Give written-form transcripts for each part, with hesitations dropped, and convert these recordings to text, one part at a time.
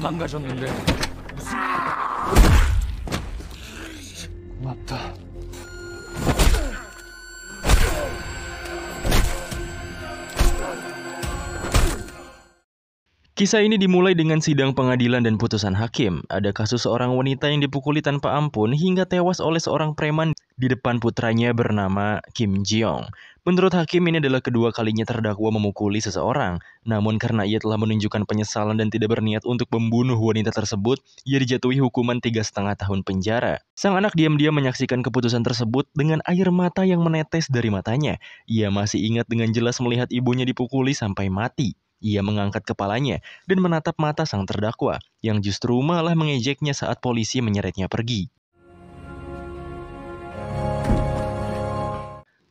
망가졌는데. 고맙다. Kisah ini dimulai dengan sidang pengadilan dan putusan hakim. Ada kasus seorang wanita yang dipukuli tanpa ampun hingga tewas oleh seorang preman di depan putranya bernama Kim Ji-young. Menurut hakim, ini adalah kedua kalinya terdakwa memukuli seseorang. Namun karena ia telah menunjukkan penyesalan dan tidak berniat untuk membunuh wanita tersebut, ia dijatuhi hukuman 3,5 tahun penjara. Sang anak diam-diam menyaksikan keputusan tersebut dengan air mata yang menetes dari matanya. Ia masih ingat dengan jelas melihat ibunya dipukuli sampai mati. Ia mengangkat kepalanya dan menatap mata sang terdakwa, yang justru malah mengejeknya saat polisi menyeretnya pergi.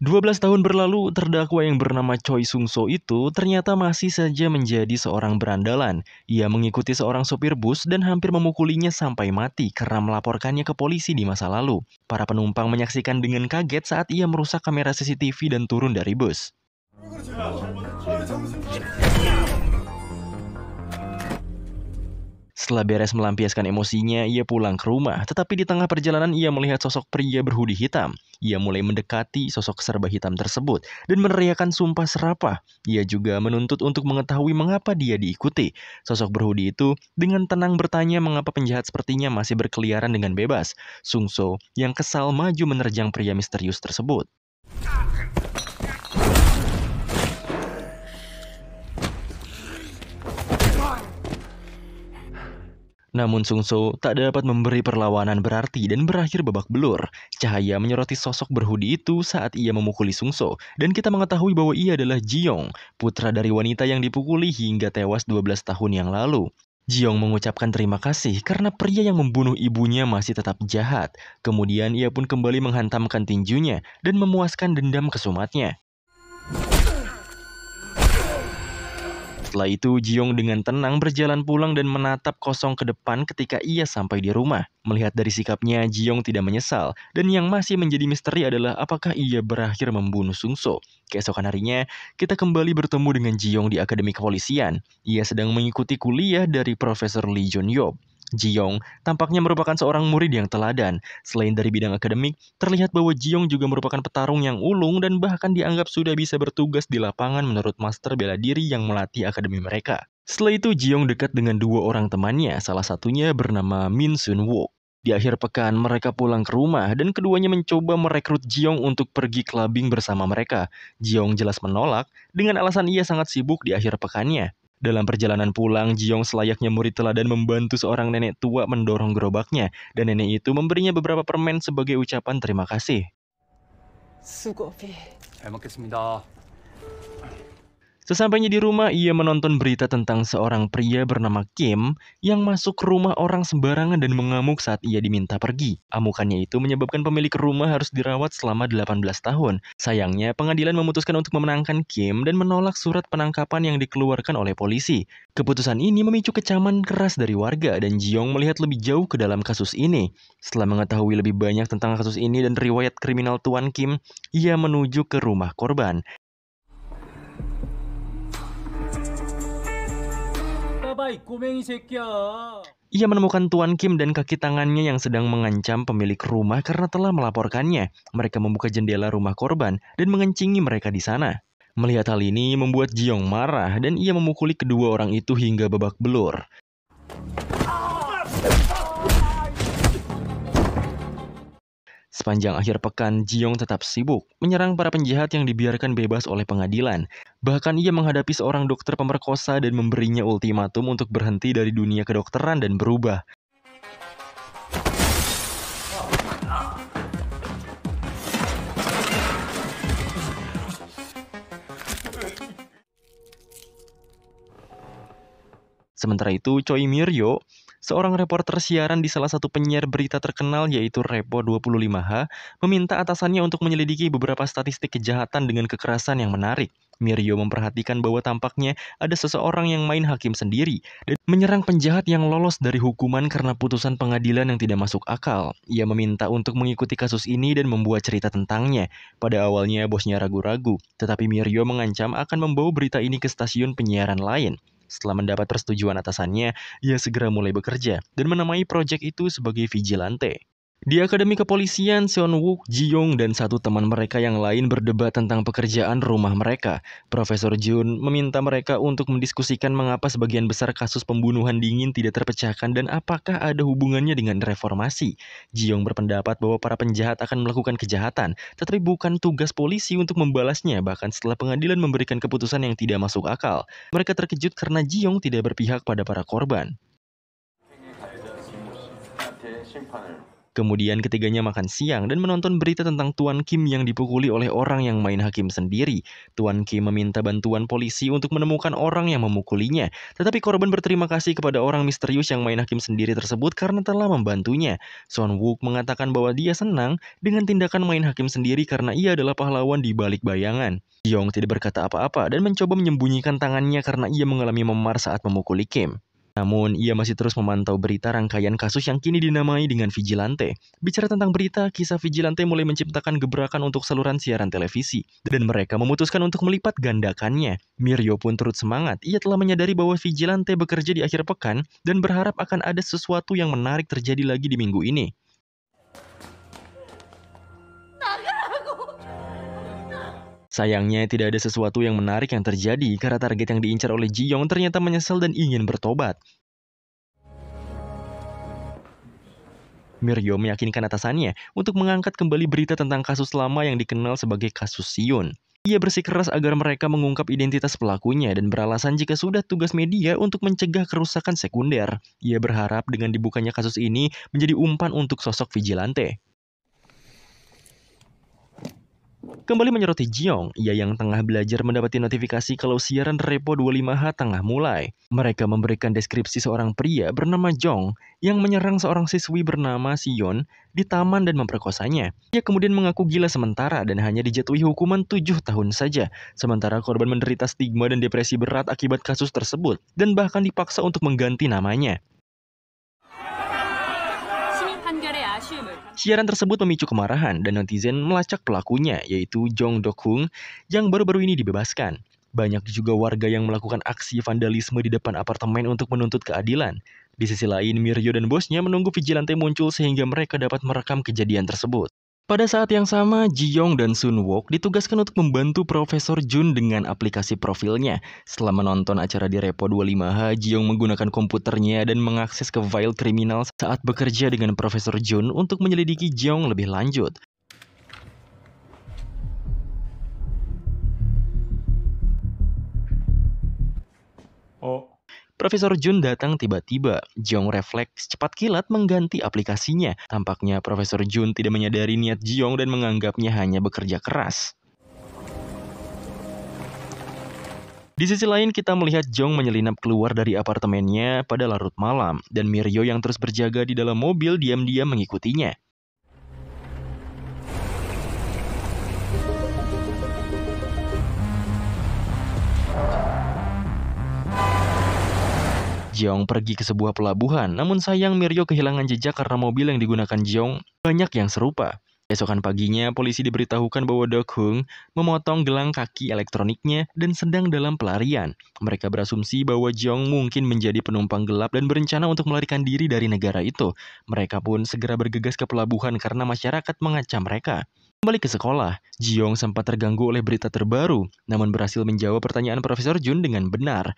12 tahun berlalu, terdakwa yang bernama Choi Sung-so itu ternyata masih saja menjadi seorang berandalan. Ia mengikuti seorang sopir bus dan hampir memukulinya sampai mati karena melaporkannya ke polisi di masa lalu. Para penumpang menyaksikan dengan kaget saat ia merusak kamera CCTV dan turun dari bus. Setelah beres melampiaskan emosinya, ia pulang ke rumah. Tetapi di tengah perjalanan ia melihat sosok pria berhoodie hitam. Ia mulai mendekati sosok serba hitam tersebut dan meneriakkan sumpah serapah. Ia juga menuntut untuk mengetahui mengapa dia diikuti. Sosok berhoodie itu dengan tenang bertanya mengapa penjahat sepertinya masih berkeliaran dengan bebas. Sung-so yang kesal maju menerjang pria misterius tersebut. Namun Sung-so tak dapat memberi perlawanan berarti dan berakhir babak belur. Cahaya menyoroti sosok berhoodie itu saat ia memukuli Sung-so, dan kita mengetahui bahwa ia adalah Ji-young, putra dari wanita yang dipukuli hingga tewas 12 tahun yang lalu. Ji-young mengucapkan terima kasih karena pria yang membunuh ibunya masih tetap jahat. Kemudian ia pun kembali menghantamkan tinjunya dan memuaskan dendam kesumatnya. Setelah itu, Ji-young dengan tenang berjalan pulang dan menatap kosong ke depan ketika ia sampai di rumah. Melihat dari sikapnya, Ji-young tidak menyesal, dan yang masih menjadi misteri adalah apakah ia berakhir membunuh Sung-so. Keesokan harinya, kita kembali bertemu dengan Ji-young di Akademi Kepolisian. Ia sedang mengikuti kuliah dari Profesor Lee Jun-yob. Ji-young tampaknya merupakan seorang murid yang teladan. Selain dari bidang akademik, terlihat bahwa Ji-young juga merupakan petarung yang ulung dan bahkan dianggap sudah bisa bertugas di lapangan menurut master bela diri yang melatih akademi mereka. Setelah itu, Ji-young dekat dengan dua orang temannya, salah satunya bernama Min Sun-wook. Di akhir pekan, mereka pulang ke rumah dan keduanya mencoba merekrut Ji-young untuk pergi clubbing bersama mereka. Ji-young jelas menolak dengan alasan ia sangat sibuk di akhir pekannya. Dalam perjalanan pulang, Ji-young selayaknya murid teladan membantu seorang nenek tua mendorong gerobaknya, dan nenek itu memberinya beberapa permen sebagai ucapan terima kasih. 수고비. 잘 먹겠습니다. Sesampainya di rumah, ia menonton berita tentang seorang pria bernama Kim yang masuk ke rumah orang sembarangan dan mengamuk saat ia diminta pergi. Amukannya itu menyebabkan pemilik rumah harus dirawat selama 18 tahun. Sayangnya, pengadilan memutuskan untuk memenangkan Kim dan menolak surat penangkapan yang dikeluarkan oleh polisi. Keputusan ini memicu kecaman keras dari warga dan Ji-young melihat lebih jauh ke dalam kasus ini. Setelah mengetahui lebih banyak tentang kasus ini dan riwayat kriminal Tuan Kim, ia menuju ke rumah korban. Ia menemukan Tuan Kim dan kaki tangannya yang sedang mengancam pemilik rumah karena telah melaporkannya. Mereka membuka jendela rumah korban dan mengencingi mereka di sana. Melihat hal ini membuat Ji-young marah dan ia memukuli kedua orang itu hingga babak belur. Sepanjang akhir pekan, Ji-young tetap sibuk menyerang para penjahat yang dibiarkan bebas oleh pengadilan. Bahkan ia menghadapi seorang dokter pemerkosa dan memberinya ultimatum untuk berhenti dari dunia kedokteran dan berubah. Sementara itu, Choi Mir-yo, seorang reporter siaran di salah satu penyiar berita terkenal yaitu Repo 25H, meminta atasannya untuk menyelidiki beberapa statistik kejahatan dengan kekerasan yang menarik. Mir-yo memperhatikan bahwa tampaknya ada seseorang yang main hakim sendiri dan menyerang penjahat yang lolos dari hukuman karena putusan pengadilan yang tidak masuk akal. Ia meminta untuk mengikuti kasus ini dan membuat cerita tentangnya. Pada awalnya bosnya ragu-ragu, tetapi Mir-yo mengancam akan membawa berita ini ke stasiun penyiaran lain. Setelah mendapat persetujuan atasannya, ia segera mulai bekerja dan menamai proyek itu sebagai vigilante. Di Akademi Kepolisian, Seon-wook, Ji-young, dan satu teman mereka yang lain berdebat tentang pekerjaan rumah mereka. Profesor Jun meminta mereka untuk mendiskusikan mengapa sebagian besar kasus pembunuhan dingin tidak terpecahkan dan apakah ada hubungannya dengan reformasi. Ji-young berpendapat bahwa para penjahat akan melakukan kejahatan, tetapi bukan tugas polisi untuk membalasnya, bahkan setelah pengadilan memberikan keputusan yang tidak masuk akal. Mereka terkejut karena Ji-young tidak berpihak pada para korban. Kemudian ketiganya makan siang dan menonton berita tentang Tuan Kim yang dipukuli oleh orang yang main hakim sendiri. Tuan Kim meminta bantuan polisi untuk menemukan orang yang memukulinya. Tetapi korban berterima kasih kepada orang misterius yang main hakim sendiri tersebut karena telah membantunya. Seon-wook mengatakan bahwa dia senang dengan tindakan main hakim sendiri karena ia adalah pahlawan di balik bayangan. Ji-young tidak berkata apa-apa dan mencoba menyembunyikan tangannya karena ia mengalami memar saat memukuli Kim. Namun, ia masih terus memantau berita rangkaian kasus yang kini dinamai dengan vigilante. Bicara tentang berita, kisah vigilante mulai menciptakan gebrakan untuk saluran siaran televisi. Dan mereka memutuskan untuk melipat gandakannya. Miryo pun turut semangat. Ia telah menyadari bahwa vigilante bekerja di akhir pekan dan berharap akan ada sesuatu yang menarik terjadi lagi di minggu ini. Sayangnya tidak ada sesuatu yang menarik yang terjadi karena target yang diincar oleh Ji-young ternyata menyesal dan ingin bertobat. Miryo meyakinkan atasannya untuk mengangkat kembali berita tentang kasus lama yang dikenal sebagai kasus Siun. Ia bersikeras agar mereka mengungkap identitas pelakunya dan beralasan jika sudah tugas media untuk mencegah kerusakan sekunder. Ia berharap dengan dibukanya kasus ini menjadi umpan untuk sosok vigilante. Kembali menyoroti Ji-young, ia yang tengah belajar mendapati notifikasi kalau siaran Repo 25H tengah mulai. Mereka memberikan deskripsi seorang pria bernama Jong yang menyerang seorang siswi bernama Sion di taman dan memperkosanya. Ia kemudian mengaku gila sementara dan hanya dijatuhi hukuman 7 tahun saja. Sementara korban menderita stigma dan depresi berat akibat kasus tersebut dan bahkan dipaksa untuk mengganti namanya. Siaran tersebut memicu kemarahan dan netizen melacak pelakunya, yaitu Jong Dok-hung yang baru-baru ini dibebaskan. Banyak juga warga yang melakukan aksi vandalisme di depan apartemen untuk menuntut keadilan. Di sisi lain, Miryo dan bosnya menunggu vigilante muncul sehingga mereka dapat merekam kejadian tersebut. Pada saat yang sama, Ji-young dan Sun-wook ditugaskan untuk membantu Profesor Jun dengan aplikasi profilnya. Setelah menonton acara di Repo 25H, Ji-young menggunakan komputernya dan mengakses ke file kriminal saat bekerja dengan Profesor Jun untuk menyelidiki Ji-young lebih lanjut. Profesor Jun datang tiba-tiba. Ji-young refleks cepat kilat mengganti aplikasinya. Tampaknya Profesor Jun tidak menyadari niat Ji-young dan menganggapnya hanya bekerja keras. Di sisi lain kita melihat Jong menyelinap keluar dari apartemennya pada larut malam dan Miryo yang terus berjaga di dalam mobil diam-diam mengikutinya. Jeong pergi ke sebuah pelabuhan, namun sayang Miryo kehilangan jejak karena mobil yang digunakan Jeong banyak yang serupa. Esokan paginya, polisi diberitahukan bahwa Dok-hung memotong gelang kaki elektroniknya dan sedang dalam pelarian. Mereka berasumsi bahwa Jeong mungkin menjadi penumpang gelap dan berencana untuk melarikan diri dari negara itu. Mereka pun segera bergegas ke pelabuhan karena masyarakat mengancam mereka. Kembali ke sekolah, Jeong sempat terganggu oleh berita terbaru, namun berhasil menjawab pertanyaan Profesor Jun dengan benar.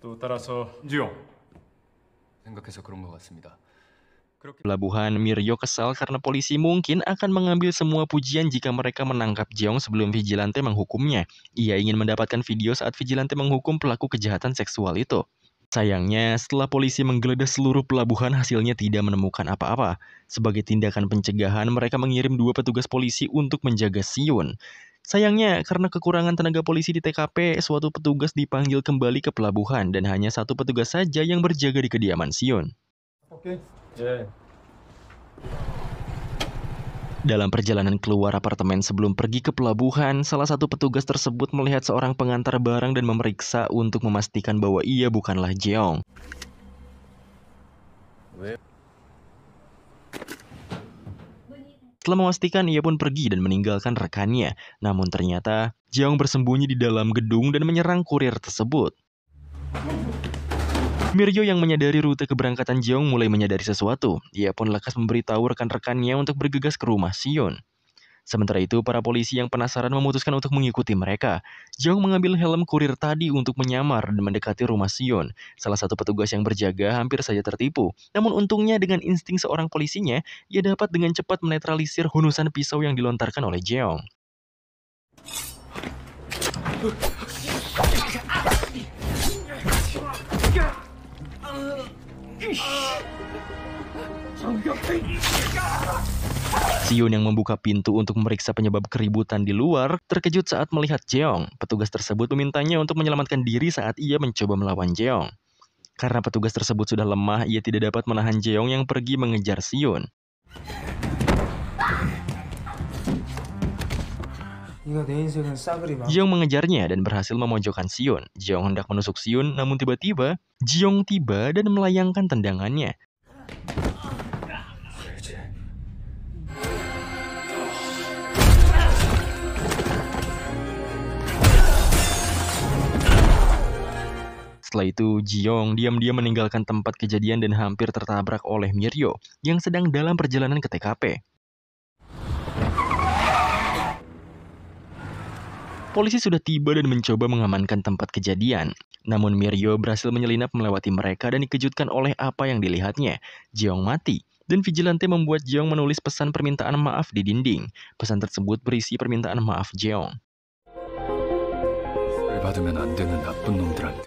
또 따라서 지용 생각해서 그런 것 같습니다. Pelabuhan, Miryo kesal karena polisi mungkin akan mengambil semua pujian jika mereka menangkap Jeong sebelum vigilante menghukumnya. Ia ingin mendapatkan video saat vigilante menghukum pelaku kejahatan seksual itu. Sayangnya, setelah polisi menggeledah seluruh pelabuhan, hasilnya tidak menemukan apa-apa. Sebagai tindakan pencegahan, mereka mengirim 2 petugas polisi untuk menjaga Siun. Sayangnya, karena kekurangan tenaga polisi di TKP, suatu petugas dipanggil kembali ke pelabuhan dan hanya 1 petugas saja yang berjaga di kediaman Siun. Oke. Yeah. Dalam perjalanan keluar apartemen sebelum pergi ke pelabuhan, salah satu petugas tersebut melihat seorang pengantar barang dan memeriksa untuk memastikan bahwa ia bukanlah Jeong. Setelah memastikan, ia pun pergi dan meninggalkan rekannya. Namun ternyata, Jeong bersembunyi di dalam gedung dan menyerang kurir tersebut. Miryo yang menyadari rute keberangkatan Jeong mulai menyadari sesuatu. Ia pun lekas memberitahu rekan-rekannya untuk bergegas ke rumah Sion. Sementara itu, para polisi yang penasaran memutuskan untuk mengikuti mereka. Jeong mengambil helm kurir tadi untuk menyamar dan mendekati rumah Sion. Salah satu petugas yang berjaga hampir saja tertipu. Namun untungnya dengan insting seorang polisinya, ia dapat dengan cepat menetralisir hunusan pisau yang dilontarkan oleh Jeong. Sion yang membuka pintu untuk memeriksa penyebab keributan di luar terkejut saat melihat Jeong. Petugas tersebut memintanya untuk menyelamatkan diri saat ia mencoba melawan Jeong. Karena petugas tersebut sudah lemah, ia tidak dapat menahan Jeong yang pergi mengejar Sion. Jeong mengejarnya dan berhasil memojokkan Sion. Jeong hendak menusuk Sion, namun tiba-tiba Jeong tiba dan melayangkan tendangannya. Setelah itu, Jeong diam-diam meninggalkan tempat kejadian dan hampir tertabrak oleh Miryo yang sedang dalam perjalanan ke TKP. Polisi sudah tiba dan mencoba mengamankan tempat kejadian. Namun Miryo berhasil menyelinap melewati mereka dan dikejutkan oleh apa yang dilihatnya. Jeong mati, dan vigilante membuat Jeong menulis pesan permintaan maaf di dinding. Pesan tersebut berisi permintaan maaf Jeong.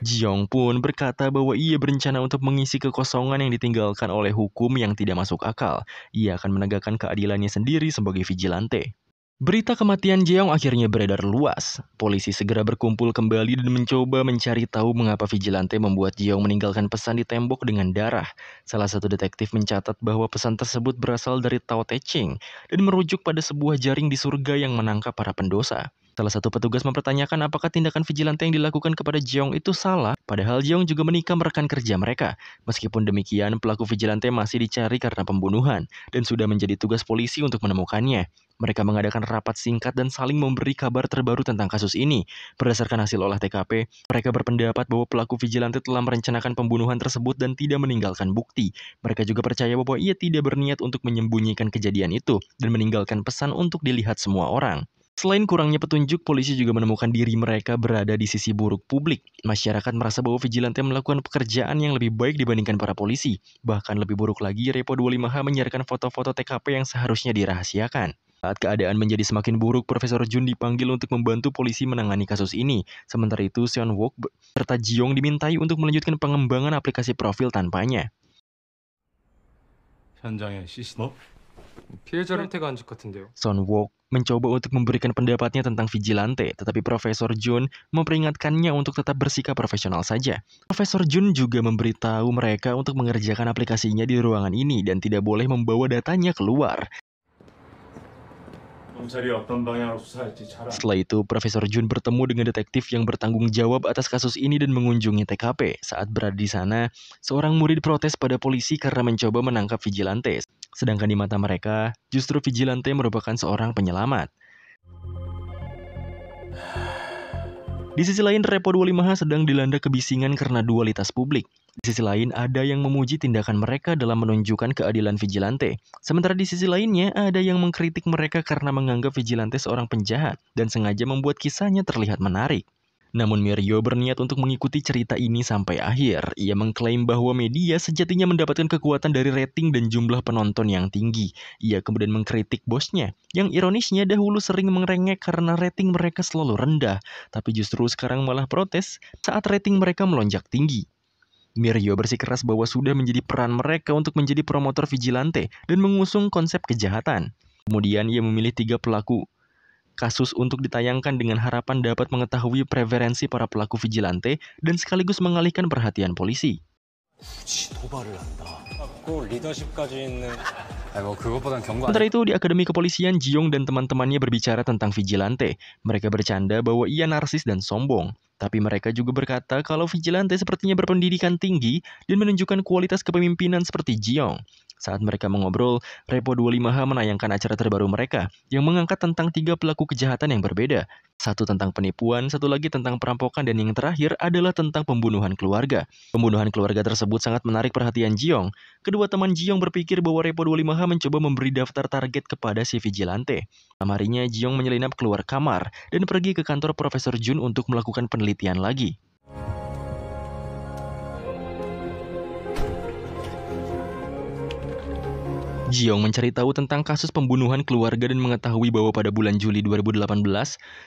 Jeong pun berkata bahwa ia berencana untuk mengisi kekosongan yang ditinggalkan oleh hukum yang tidak masuk akal. Ia akan menegakkan keadilannya sendiri sebagai vigilante. Berita kematian Jeong akhirnya beredar luas. Polisi segera berkumpul kembali dan mencoba mencari tahu mengapa vigilante membuat Jeong meninggalkan pesan di tembok dengan darah. Salah satu detektif mencatat bahwa pesan tersebut berasal dari Tao Te Ching dan merujuk pada sebuah jaring di surga yang menangkap para pendosa. Salah satu petugas mempertanyakan apakah tindakan vigilante yang dilakukan kepada Jeong itu salah, padahal Jeong juga menikam rekan kerja mereka. Meskipun demikian, pelaku vigilante masih dicari karena pembunuhan, dan sudah menjadi tugas polisi untuk menemukannya. Mereka mengadakan rapat singkat dan saling memberi kabar terbaru tentang kasus ini. Berdasarkan hasil olah TKP, mereka berpendapat bahwa pelaku vigilante telah merencanakan pembunuhan tersebut dan tidak meninggalkan bukti. Mereka juga percaya bahwa ia tidak berniat untuk menyembunyikan kejadian itu dan meninggalkan pesan untuk dilihat semua orang. Selain kurangnya petunjuk, polisi juga menemukan diri mereka berada di sisi buruk publik. Masyarakat merasa bahwa vigilante melakukan pekerjaan yang lebih baik dibandingkan para polisi. Bahkan lebih buruk lagi, Repo 25H menyiarkan foto-foto TKP yang seharusnya dirahasiakan. Saat keadaan menjadi semakin buruk, Profesor Jun dipanggil untuk membantu polisi menangani kasus ini. Sementara itu, Seon Wook serta Jeong dimintai untuk melanjutkan pengembangan aplikasi profil tanpanya. 현장에 시스템? 피해자를 태가 안직 같은데요. Seon Wook mencoba untuk memberikan pendapatnya tentang vigilante, tetapi Profesor Jun memperingatkannya untuk tetap bersikap profesional saja. Profesor Jun juga memberitahu mereka untuk mengerjakan aplikasinya di ruangan ini dan tidak boleh membawa datanya keluar. Setelah itu, Profesor Jun bertemu dengan detektif yang bertanggung jawab atas kasus ini dan mengunjungi TKP. Saat berada di sana, seorang murid protes pada polisi karena mencoba menangkap vigilante. Sedangkan di mata mereka, justru vigilante merupakan seorang penyelamat. Di sisi lain, Repo 25H sedang dilanda kebisingan karena dualitas publik. Di sisi lain, ada yang memuji tindakan mereka dalam menunjukkan keadilan vigilante. Sementara di sisi lainnya, ada yang mengkritik mereka karena menganggap vigilante seorang penjahat dan sengaja membuat kisahnya terlihat menarik. Namun Miryo berniat untuk mengikuti cerita ini sampai akhir. Ia mengklaim bahwa media sejatinya mendapatkan kekuatan dari rating dan jumlah penonton yang tinggi. Ia kemudian mengkritik bosnya, yang ironisnya dahulu sering merengek karena rating mereka selalu rendah, tapi justru sekarang malah protes saat rating mereka melonjak tinggi. Miryo bersikeras bahwa sudah menjadi peran mereka untuk menjadi promotor vigilante dan mengusung konsep kejahatan. Kemudian ia memilih 3 pelaku kasus untuk ditayangkan dengan harapan dapat mengetahui preferensi para pelaku vigilante dan sekaligus mengalihkan perhatian polisi. Sementara itu, di Akademi Kepolisian, Jeong dan teman-temannya berbicara tentang vigilante. Mereka bercanda bahwa ia narsis dan sombong. Tapi mereka juga berkata kalau vigilante sepertinya berpendidikan tinggi dan menunjukkan kualitas kepemimpinan seperti Jeong. Saat mereka mengobrol, Repo 25H menayangkan acara terbaru mereka yang mengangkat tentang 3 pelaku kejahatan yang berbeda. Satu tentang penipuan, satu lagi tentang perampokan, dan yang terakhir adalah tentang pembunuhan keluarga. Pembunuhan keluarga tersebut sangat menarik perhatian Jiong. Kedua teman Jiong berpikir bahwa Repo 25H mencoba memberi daftar target kepada si vigilante. Malam harinya, Jiong menyelinap keluar kamar dan pergi ke kantor Profesor Jun untuk melakukan penelitian lagi. Jiong mencari tahu tentang kasus pembunuhan keluarga dan mengetahui bahwa pada bulan Juli 2018,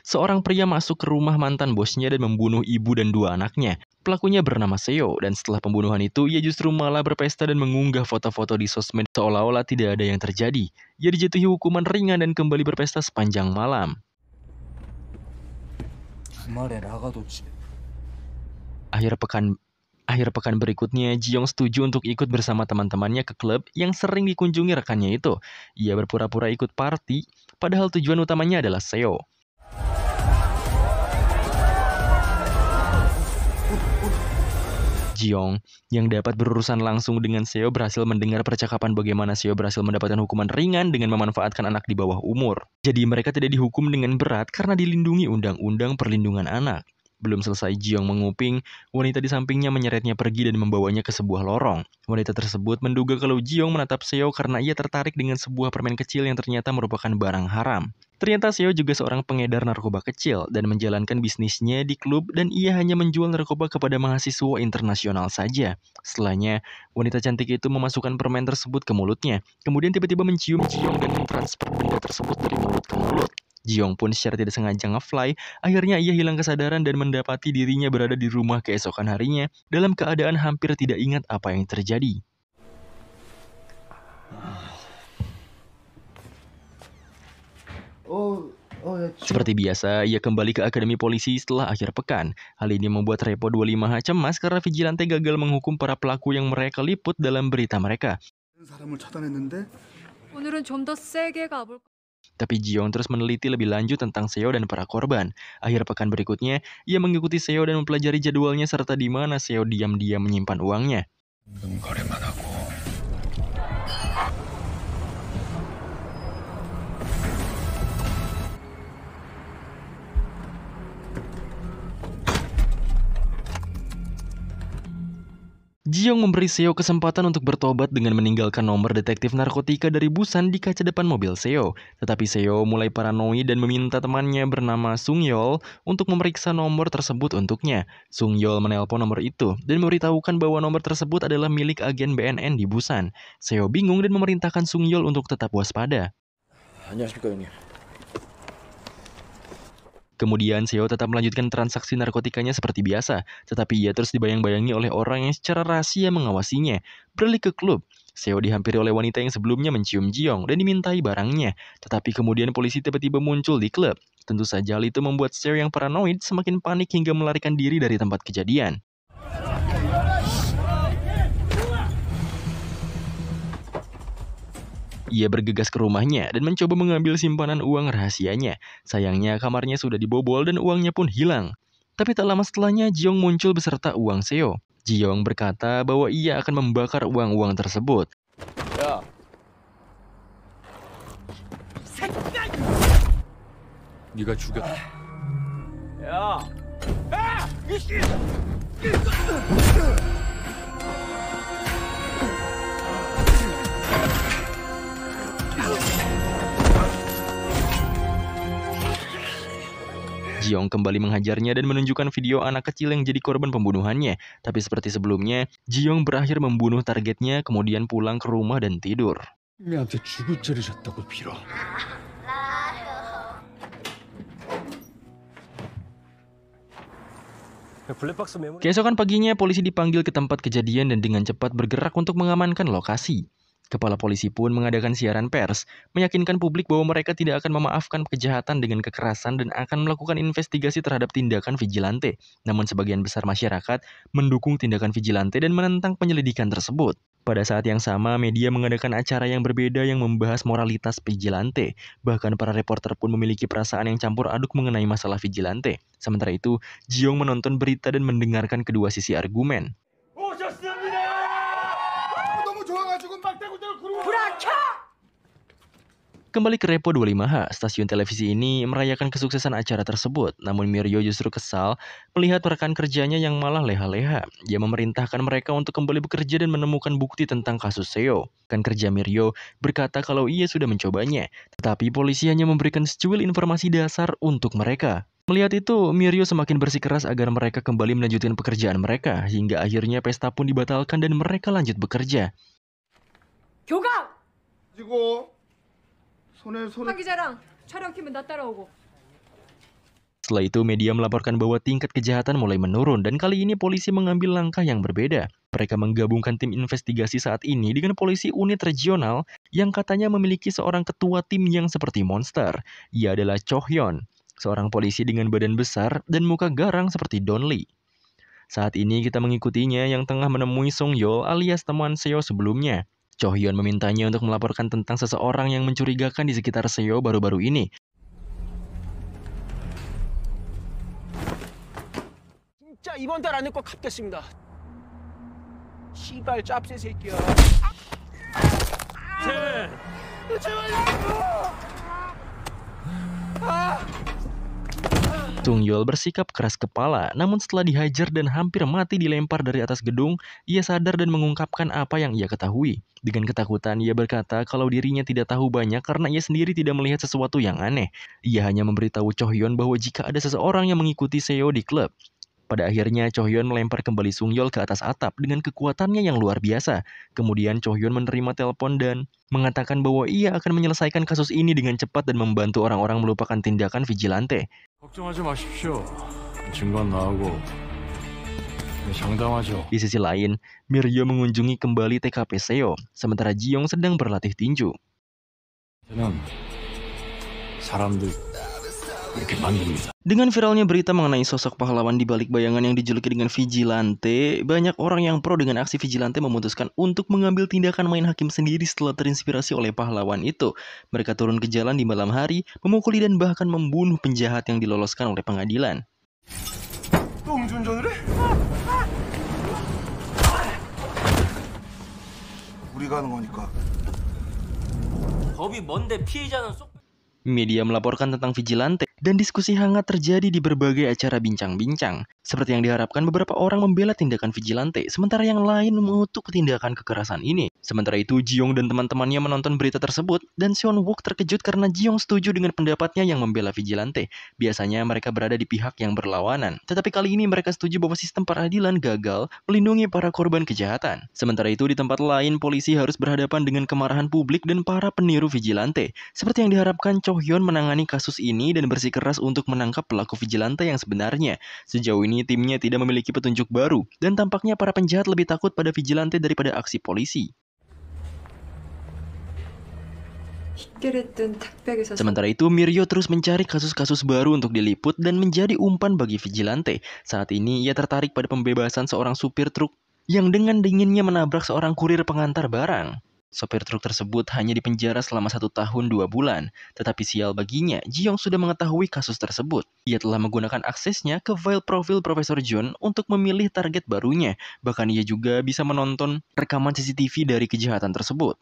seorang pria masuk ke rumah mantan bosnya dan membunuh ibu dan 2 anaknya. Pelakunya bernama Seo, dan setelah pembunuhan itu, ia justru malah berpesta dan mengunggah foto-foto di sosmed seolah-olah tidak ada yang terjadi. Ia dijatuhi hukuman ringan dan kembali berpesta sepanjang malam. Akhir pekan berikutnya, Jiong setuju untuk ikut bersama teman-temannya ke klub yang sering dikunjungi rekannya itu. Ia berpura-pura ikut party, padahal tujuan utamanya adalah Seo. Jiong, yang dapat berurusan langsung dengan Seo, berhasil mendengar percakapan bagaimana Seo berhasil mendapatkan hukuman ringan dengan memanfaatkan anak di bawah umur. Jadi mereka tidak dihukum dengan berat karena dilindungi Undang-Undang Perlindungan Anak. Belum selesai Jiong menguping, wanita di sampingnya menyeretnya pergi dan membawanya ke sebuah lorong. Wanita tersebut menduga kalau Jiong menatap Seo karena ia tertarik dengan sebuah permen kecil yang ternyata merupakan barang haram. Ternyata Seo juga seorang pengedar narkoba kecil dan menjalankan bisnisnya di klub, dan ia hanya menjual narkoba kepada mahasiswa internasional saja. Setelahnya, wanita cantik itu memasukkan permen tersebut ke mulutnya, kemudian tiba-tiba mencium Jiong dan mentransfer benda tersebut dari mulut ke mulut. Jiong pun secara tidak sengaja nge-fly, akhirnya ia hilang kesadaran dan mendapati dirinya berada di rumah keesokan harinya dalam keadaan hampir tidak ingat apa yang terjadi. Seperti biasa, ia kembali ke akademi polisi setelah akhir pekan. Hal ini membuat Repo 25H cemas karena vigilante gagal menghukum para pelaku yang mereka liput dalam berita mereka. Tapi Jiong terus meneliti lebih lanjut tentang Seo dan para korban. Akhir pekan berikutnya, ia mengikuti Seo dan mempelajari jadwalnya serta di mana Seo diam-diam menyimpan uangnya. Jiong memberi Seo kesempatan untuk bertobat dengan meninggalkan nomor detektif narkotika dari Busan di kaca depan mobil Seo. Tetapi Seo mulai paranoid dan meminta temannya bernama Sung Yeol untuk memeriksa nomor tersebut untuknya. Sung Yeol menelpon nomor itu dan memberitahukan bahwa nomor tersebut adalah milik agen BNN di Busan. Seo bingung dan memerintahkan Sung Yeol untuk tetap waspada. Kemudian Seo tetap melanjutkan transaksi narkotikanya seperti biasa, tetapi ia terus dibayang-bayangi oleh orang yang secara rahasia mengawasinya. Beralih ke klub, Seo dihampiri oleh wanita yang sebelumnya mencium Jiong dan dimintai barangnya, tetapi kemudian polisi tiba-tiba muncul di klub. Tentu saja hal itu membuat Seo yang paranoid semakin panik hingga melarikan diri dari tempat kejadian. Ia bergegas ke rumahnya dan mencoba mengambil simpanan uang rahasianya. Sayangnya kamarnya sudah dibobol dan uangnya pun hilang. Tapi tak lama setelahnya Jiong muncul beserta uang Seo. Jiong berkata bahwa ia akan membakar uang-uang tersebut. 네가 죽였다. Jiong kembali menghajarnya dan menunjukkan video anak kecil yang jadi korban pembunuhannya. Tapi seperti sebelumnya, Jiong berakhir membunuh targetnya, kemudian pulang ke rumah dan tidur. Keesokan paginya, polisi dipanggil ke tempat kejadian dan dengan cepat bergerak untuk mengamankan lokasi. Kepala polisi pun mengadakan siaran pers, meyakinkan publik bahwa mereka tidak akan memaafkan kejahatan dengan kekerasan dan akan melakukan investigasi terhadap tindakan vigilante. Namun sebagian besar masyarakat mendukung tindakan vigilante dan menentang penyelidikan tersebut. Pada saat yang sama, media mengadakan acara yang berbeda yang membahas moralitas vigilante. Bahkan para reporter pun memiliki perasaan yang campur aduk mengenai masalah vigilante. Sementara itu, Jiong menonton berita dan mendengarkan kedua sisi argumen. Kembali ke Repo 25H, stasiun televisi ini merayakan kesuksesan acara tersebut. Namun Mirio justru kesal melihat rekan kerjanya yang malah leha-leha. Dia memerintahkan mereka untuk kembali bekerja dan menemukan bukti tentang kasus Seo. Rekan kerja Mirio berkata kalau ia sudah mencobanya, tetapi polisi hanya memberikan secuil informasi dasar untuk mereka. Melihat itu, Mirio semakin bersikeras agar mereka kembali melanjutkan pekerjaan mereka, hingga akhirnya pesta pun dibatalkan dan mereka lanjut bekerja. 교감! 그리고 손에 기자랑 촬영팀은 나 따라오고. Setelah itu, media melaporkan bahwa tingkat kejahatan mulai menurun dan kali ini polisi mengambil langkah yang berbeda. Mereka menggabungkan tim investigasi saat ini dengan polisi unit regional yang katanya memiliki seorang ketua tim yang seperti monster. Ia adalah Cho Hyun, seorang polisi dengan badan besar dan muka garang seperti Don Lee. Saat ini kita mengikutinya yang tengah menemui Song Yeol alias teman Seo sebelumnya. Cho Hyun memintanya untuk melaporkan tentang seseorang yang mencurigakan di sekitar Seo baru-baru ini. 진짜 이번 달 안에 꼭 갚겠습니다. 시발 짭새 새끼야. Sung Yeol bersikap keras kepala, namun setelah dihajar dan hampir mati dilempar dari atas gedung, ia sadar dan mengungkapkan apa yang ia ketahui. Dengan ketakutan, ia berkata kalau dirinya tidak tahu banyak karena ia sendiri tidak melihat sesuatu yang aneh. Ia hanya memberitahu Cho Hyun bahwa jika ada seseorang yang mengikuti Seo di klub. Pada akhirnya, Cho Hyun melempar kembali Sung Yeol ke atas atap dengan kekuatannya yang luar biasa. Kemudian Cho Hyun menerima telepon dan mengatakan bahwa ia akan menyelesaikan kasus ini dengan cepat dan membantu orang-orang melupakan tindakan vigilante. 걱정하지 마십시오. 증거 나오고 장담하죠. Di sisi lain, Mirio mengunjungi kembali TKP Seo, sementara Ji-young sedang berlatih tinju. 저는 사람들 이렇게 만듭니다. Dengan viralnya berita mengenai sosok pahlawan di balik bayangan yang dijuluki dengan vigilante, banyak orang yang pro dengan aksi vigilante memutuskan untuk mengambil tindakan main hakim sendiri setelah terinspirasi oleh pahlawan itu. Mereka turun ke jalan di malam hari, memukuli dan bahkan membunuh penjahat yang diloloskan oleh pengadilan. 또 음주운전을 해? 우리가 하는 거니까. 법이 뭔데 피해자는 쏙. Media melaporkan tentang vigilante dan diskusi hangat terjadi di berbagai acara bincang-bincang. Seperti yang diharapkan, beberapa orang membela tindakan vigilante, sementara yang lain mengutuk tindakan kekerasan ini. Sementara itu, Ji-young dan teman-temannya menonton berita tersebut, dan Seon-wook terkejut karena Ji-young setuju dengan pendapatnya yang membela vigilante. Biasanya mereka berada di pihak yang berlawanan, tetapi kali ini mereka setuju bahwa sistem peradilan gagal melindungi para korban kejahatan. Sementara itu, di tempat lain, polisi harus berhadapan dengan kemarahan publik dan para peniru vigilante. Seperti yang diharapkan, Cho Hyun menangani kasus ini dan bersikeras untuk menangkap pelaku vigilante yang sebenarnya. Sejauh ini timnya tidak memiliki petunjuk baru dan tampaknya para penjahat lebih takut pada vigilante daripada aksi polisi. Sementara itu, Mirio terus mencari kasus-kasus baru untuk diliput dan menjadi umpan bagi vigilante. Saat ini ia tertarik pada pembebasan seorang supir truk yang dengan dinginnya menabrak seorang kurir pengantar barang. Sopir truk tersebut hanya dipenjara selama 1 tahun 2 bulan. Tetapi sial baginya, Ji-young sudah mengetahui kasus tersebut. Ia telah menggunakan aksesnya ke file profil Profesor John untuk memilih target barunya. Bahkan ia juga bisa menonton rekaman CCTV dari kejahatan tersebut.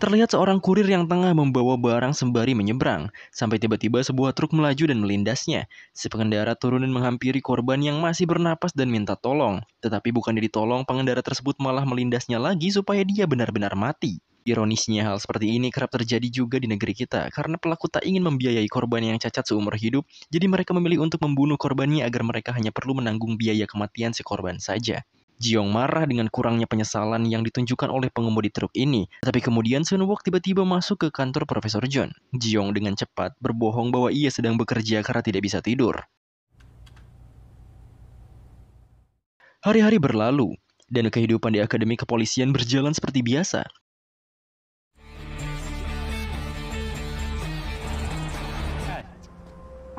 Terlihat seorang kurir yang tengah membawa barang sembari menyeberang, sampai tiba-tiba sebuah truk melaju dan melindasnya. Si pengendara turun dan menghampiri korban yang masih bernapas dan minta tolong. Tetapi bukannya ditolong, pengendara tersebut malah melindasnya lagi supaya dia benar-benar mati. Ironisnya, hal seperti ini kerap terjadi juga di negeri kita, karena pelaku tak ingin membiayai korban yang cacat seumur hidup, jadi mereka memilih untuk membunuh korbannya agar mereka hanya perlu menanggung biaya kematian si korban saja. Ji-young marah dengan kurangnya penyesalan yang ditunjukkan oleh pengemudi truk ini. Tapi kemudian Seon-wook tiba-tiba masuk ke kantor Profesor John. Ji-young dengan cepat berbohong bahwa ia sedang bekerja karena tidak bisa tidur. Hari-hari berlalu, dan kehidupan di Akademi Kepolisian berjalan seperti biasa.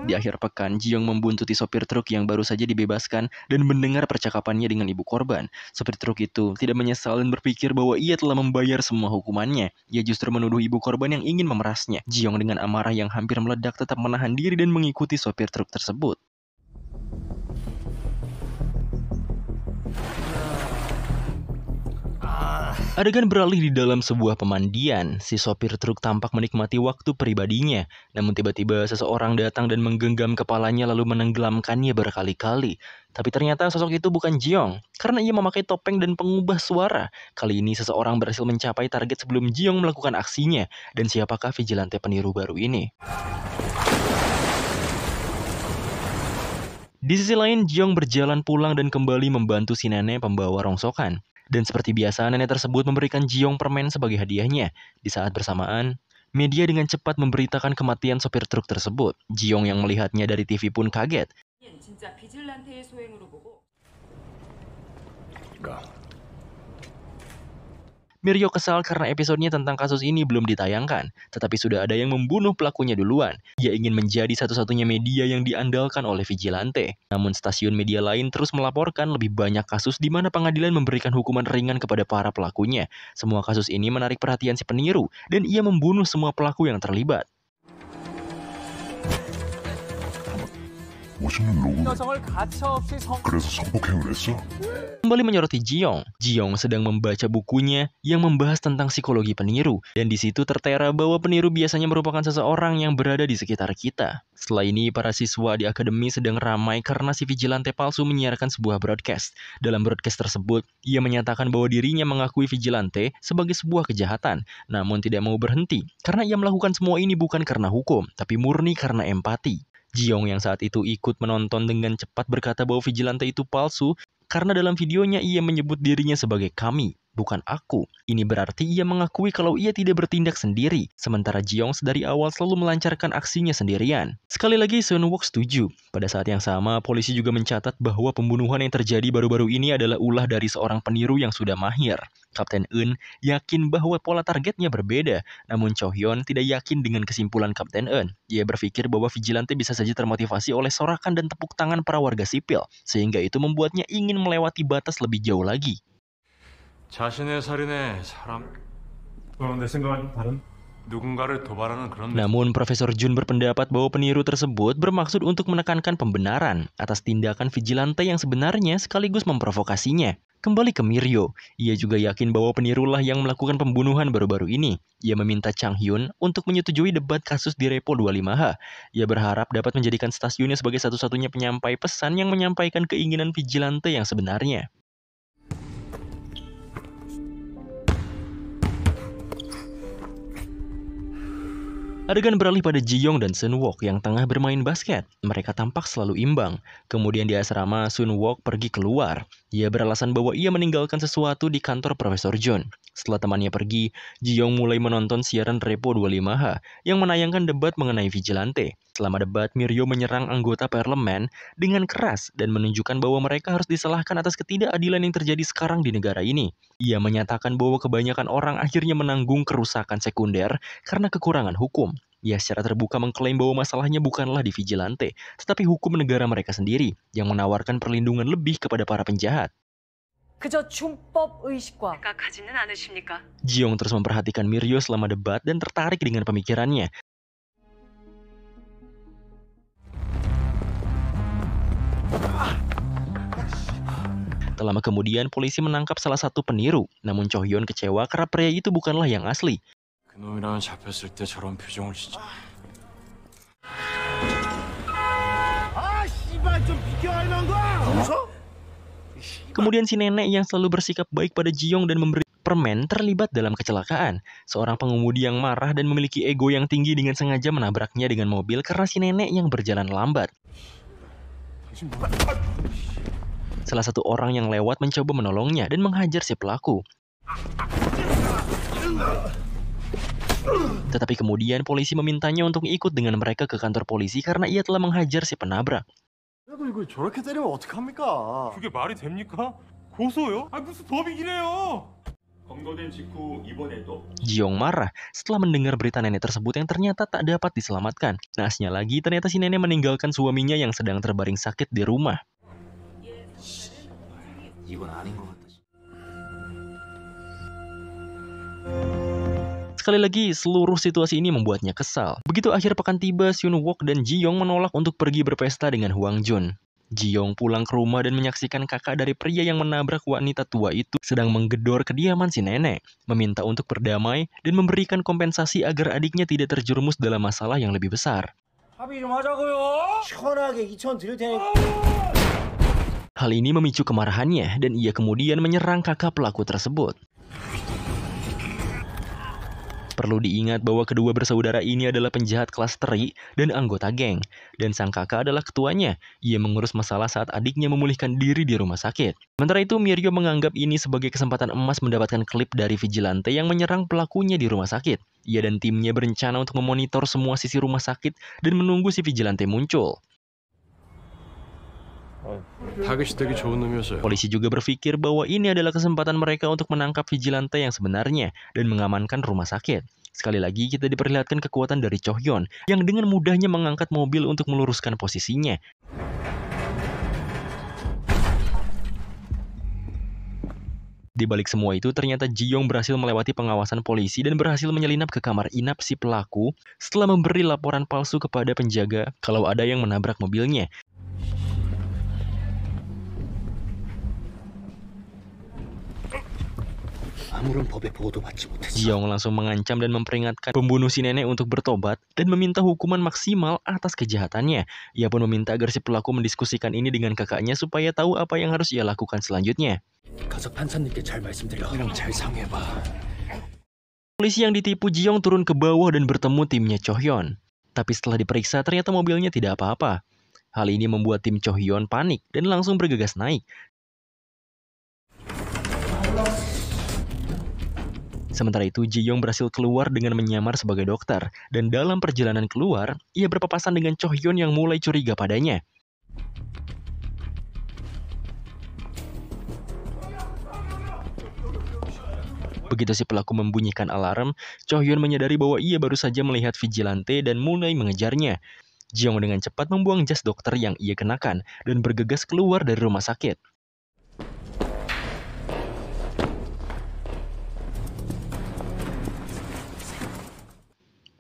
Di akhir pekan, Ji-young membuntuti sopir truk yang baru saja dibebaskan dan mendengar percakapannya dengan ibu korban. Sopir truk itu tidak menyesal dan berpikir bahwa ia telah membayar semua hukumannya. Ia justru menuduh ibu korban yang ingin memerasnya. Ji-young dengan amarah yang hampir meledak tetap menahan diri dan mengikuti sopir truk tersebut. Adegan beralih di dalam sebuah pemandian. Si sopir truk tampak menikmati waktu pribadinya. Namun tiba-tiba seseorang datang dan menggenggam kepalanya lalu menenggelamkannya berkali-kali. Tapi ternyata sosok itu bukan Ji-young, karena ia memakai topeng dan pengubah suara. Kali ini seseorang berhasil mencapai target sebelum Ji-young melakukan aksinya. Dan siapakah vigilante peniru baru ini? Di sisi lain, Ji-young berjalan pulang dan kembali membantu si nenek pembawa rongsokan. Dan seperti biasa, nenek tersebut memberikan Ji-young permen sebagai hadiahnya. Di saat bersamaan, media dengan cepat memberitakan kematian sopir truk tersebut. Ji-young yang melihatnya dari TV pun kaget. 진짜 비질란테의 소행으로 보고 Miryo kesal karena episodenya tentang kasus ini belum ditayangkan, tetapi sudah ada yang membunuh pelakunya duluan. Ia ingin menjadi satu-satunya media yang diandalkan oleh vigilante. Namun stasiun media lain terus melaporkan lebih banyak kasus di mana pengadilan memberikan hukuman ringan kepada para pelakunya. Semua kasus ini menarik perhatian si peniru, dan ia membunuh semua pelaku yang terlibat. 멋있는 로고. 여성을 가차없이 그래서 성폭행을 했어? Kembali menyoroti Ji-young. Ji-young sedang membaca bukunya yang membahas tentang psikologi peniru, dan di situ tertera bahwa peniru biasanya merupakan seseorang yang berada di sekitar kita. Setelah ini, para siswa di akademi sedang ramai karena si vigilante palsu menyiarkan sebuah broadcast. Dalam broadcast tersebut, ia menyatakan bahwa dirinya mengakui vigilante sebagai sebuah kejahatan, namun tidak mau berhenti karena ia melakukan semua ini bukan karena hukum, tapi murni karena empati. Ji-young yang saat itu ikut menonton dengan cepat berkata bahwa vigilante itu palsu karena dalam videonya ia menyebut dirinya sebagai kami, bukan aku. Ini berarti ia mengakui kalau ia tidak bertindak sendiri, sementara Ji-young dari awal selalu melancarkan aksinya sendirian. Sekali lagi, Sun-wook setuju. Pada saat yang sama, polisi juga mencatat bahwa pembunuhan yang terjadi baru-baru ini adalah ulah dari seorang peniru yang sudah mahir. Kapten Eun yakin bahwa pola targetnya berbeda, namun Cho Hyun tidak yakin dengan kesimpulan Kapten Eun. Ia berpikir bahwa vigilante bisa saja termotivasi oleh sorakan dan tepuk tangan para warga sipil, sehingga itu membuatnya ingin melewati batas lebih jauh lagi. 자신의 살인에 사람 내 생각은 다른? 누군가를 도발하는 그런 Namun Profesor Jun berpendapat bahwa peniru tersebut bermaksud untuk menekankan pembenaran atas tindakan vigilante yang sebenarnya sekaligus memprovokasinya. Kembali ke Miryo, ia juga yakin bahwa penirulah yang melakukan pembunuhan baru-baru ini. Ia meminta Chang Hyun untuk menyetujui debat kasus di Repo 25H. Ia berharap dapat menjadikan stasiunnya sebagai satu-satunya penyampai pesan yang menyampaikan keinginan vigilante yang sebenarnya. Adegan beralih pada Ji-young dan Sun-wook yang tengah bermain basket. Mereka tampak selalu imbang. Kemudian di asrama, Sun-wook pergi keluar. Ia beralasan bahwa ia meninggalkan sesuatu di kantor Profesor Jun. Setelah temannya pergi, Ji-young mulai menonton siaran Repo 25H yang menayangkan debat mengenai vigilante. Selama debat, Miryo menyerang anggota parlemen dengan keras dan menunjukkan bahwa mereka harus disalahkan atas ketidakadilan yang terjadi sekarang di negara ini. Ia menyatakan bahwa kebanyakan orang akhirnya menanggung kerusakan sekunder karena kekurangan hukum. Ia secara terbuka mengklaim bahwa masalahnya bukanlah di vigilante, tetapi hukum negara mereka sendiri yang menawarkan perlindungan lebih kepada para penjahat. 그저 준법 의식과 생각하지는 않으십니까? Ji-young terus memperhatikan Miryo selama debat dan tertarik dengan pemikirannya. Tak lama kemudian, polisi menangkap salah satu peniru. Namun Cho Hyun kecewa karena pria itu bukanlah yang asli. 그놈이라면 잡혔을 때 저런 표정을 진짜 아 씨발 좀 비켜야 이런 거. Kemudian si nenek yang selalu bersikap baik pada Ji-young dan memberi permen terlibat dalam kecelakaan. Seorang pengemudi yang marah dan memiliki ego yang tinggi dengan sengaja menabraknya dengan mobil karena si nenek yang berjalan lambat. Salah satu orang yang lewat mencoba menolongnya dan menghajar si pelaku. Tetapi kemudian polisi memintanya untuk ikut dengan mereka ke kantor polisi karena ia telah menghajar si penabrak. 이거 저렇게 때리면 어떡합니까? 그게 말이 됩니까? 고소요? 아 무슨 법이긴 해요. 검거된 직후 입원해도 Ji-young marah setelah mendengar berita nenek tersebut yang ternyata tak dapat diselamatkan. Naasnya lagi, ternyata si nenek meninggalkan suaminya yang sedang terbaring sakit di rumah. 이건 아닌 것 같다. Sekali lagi, seluruh situasi ini membuatnya kesal. Begitu akhir pekan tiba, Sun-wook dan Ji-young menolak untuk pergi berpesta dengan Hwang Jun. Ji-young pulang ke rumah dan menyaksikan kakak dari pria yang menabrak wanita tua itu sedang menggedor kediaman si nenek, meminta untuk berdamai dan memberikan kompensasi agar adiknya tidak terjerumus dalam masalah yang lebih besar. 합의 좀 하자고요. 시원하게 2천 드릴 테니까. Hal ini memicu kemarahannya dan ia kemudian menyerang kakak pelaku tersebut. Perlu diingat bahwa kedua bersaudara ini adalah penjahat kelas teri dan anggota geng, dan sang kakak adalah ketuanya. Ia mengurus masalah saat adiknya memulihkan diri di rumah sakit. Sementara itu, Mirio menganggap ini sebagai kesempatan emas mendapatkan klip dari vigilante yang menyerang pelakunya di rumah sakit. Ia dan timnya berencana untuk memonitor semua sisi rumah sakit dan menunggu si vigilante muncul. 타겟이 되기 좋은 놈이었어요. Polisi juga berpikir bahwa ini adalah kesempatan mereka untuk menangkap vigilante yang sebenarnya dan mengamankan rumah sakit. Sekali lagi kita diperlihatkan kekuatan dari Cho Hyun yang dengan mudahnya mengangkat mobil untuk meluruskan posisinya. Di balik semua itu, ternyata Ji-young berhasil melewati pengawasan polisi dan berhasil menyelinap ke kamar inap si pelaku setelah memberi laporan palsu kepada penjaga kalau ada yang menabrak mobilnya. Ji-young langsung mengancam dan memperingatkan pembunuh si nenek untuk bertobat dan meminta hukuman maksimal atas kejahatannya. Ia pun meminta agar si pelaku mendiskusikan ini dengan kakaknya supaya tahu apa yang harus ia lakukan selanjutnya. Polisi yang ditipu Ji-young turun ke bawah dan bertemu timnya Cho Hyun. Tapi setelah diperiksa ternyata mobilnya tidak apa-apa. Hal ini membuat tim Cho Hyun panik dan langsung bergegas naik. Sementara itu, Ji-young berhasil keluar dengan menyamar sebagai dokter, dan dalam perjalanan keluar, ia berpapasan dengan Cho Hyun yang mulai curiga padanya. Begitu si pelaku membunyikan alarm, Cho Hyun menyadari bahwa ia baru saja melihat vigilante dan mulai mengejarnya. Ji-young dengan cepat membuang jas dokter yang ia kenakan, dan bergegas keluar dari rumah sakit.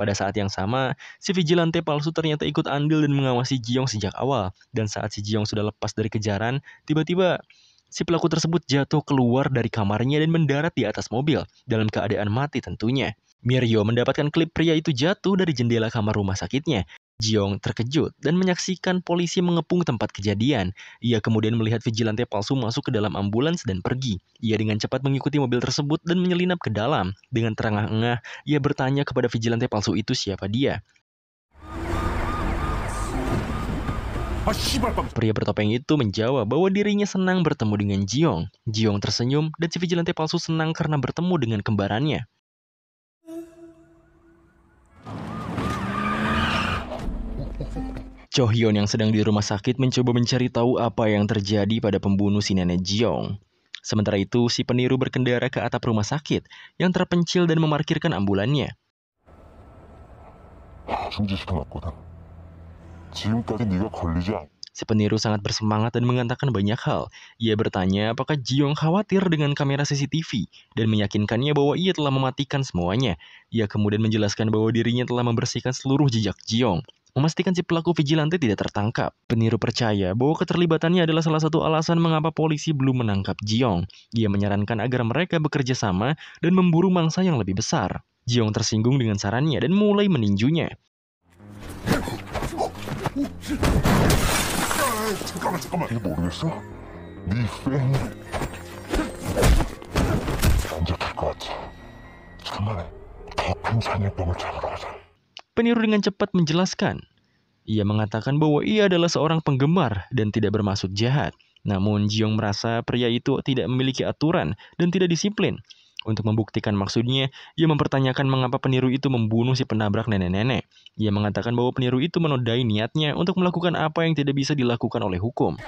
Pada saat yang sama, si vigilante palsu ternyata ikut andil dan mengawasi Ji-young sejak awal. Dan saat si Ji-young sudah lepas dari kejaran, tiba-tiba si pelaku tersebut jatuh keluar dari kamarnya dan mendarat di atas mobil, dalam keadaan mati tentunya. Mirio mendapatkan klip pria itu jatuh dari jendela kamar rumah sakitnya. Ji-young terkejut dan menyaksikan polisi mengepung tempat kejadian. Ia kemudian melihat vigilante palsu masuk ke dalam ambulans dan pergi. Ia dengan cepat mengikuti mobil tersebut dan menyelinap ke dalam. Dengan terengah-engah, ia bertanya kepada vigilante palsu itu siapa dia. Pria bertopeng itu menjawab bahwa dirinya senang bertemu dengan Ji-young. Ji-young tersenyum dan si vigilante palsu senang karena bertemu dengan kembarannya. Cho Hyun yang sedang di rumah sakit mencoba mencari tahu apa yang terjadi pada pembunuh si nenek Ji-young. Sementara itu, si peniru berkendara ke atap rumah sakit yang terpencil dan memarkirkan ambulannya. Si peniru sangat bersemangat dan mengatakan banyak hal. Ia bertanya apakah Ji-young khawatir dengan kamera CCTV dan meyakinkannya bahwa ia telah mematikan semuanya. Ia kemudian menjelaskan bahwa dirinya telah membersihkan seluruh jejak Ji-young, memastikan si pelaku vigilante tidak tertangkap. Peniru percaya bahwa keterlibatannya adalah salah satu alasan mengapa polisi belum menangkap Ji-young. Ia menyarankan agar mereka bekerja sama dan memburu mangsa yang lebih besar. Ji-young tersinggung dengan sarannya dan mulai meninjunya. 잠깐만 이거 모르겠어? 네 팬이 안 잡힐 것 같아. 잠깐만에 더 큰 잔해병을 잡으러 가자. Peniru dengan cepat menjelaskan. Ia mengatakan bahwa ia adalah seorang penggemar dan tidak bermaksud jahat. Namun Ji-young merasa pria itu tidak memiliki aturan dan tidak disiplin. Untuk membuktikan maksudnya, ia mempertanyakan mengapa peniru itu membunuh si penabrak nenek-nenek. Ia mengatakan bahwa peniru itu menodai niatnya untuk melakukan apa yang tidak bisa dilakukan oleh hukum.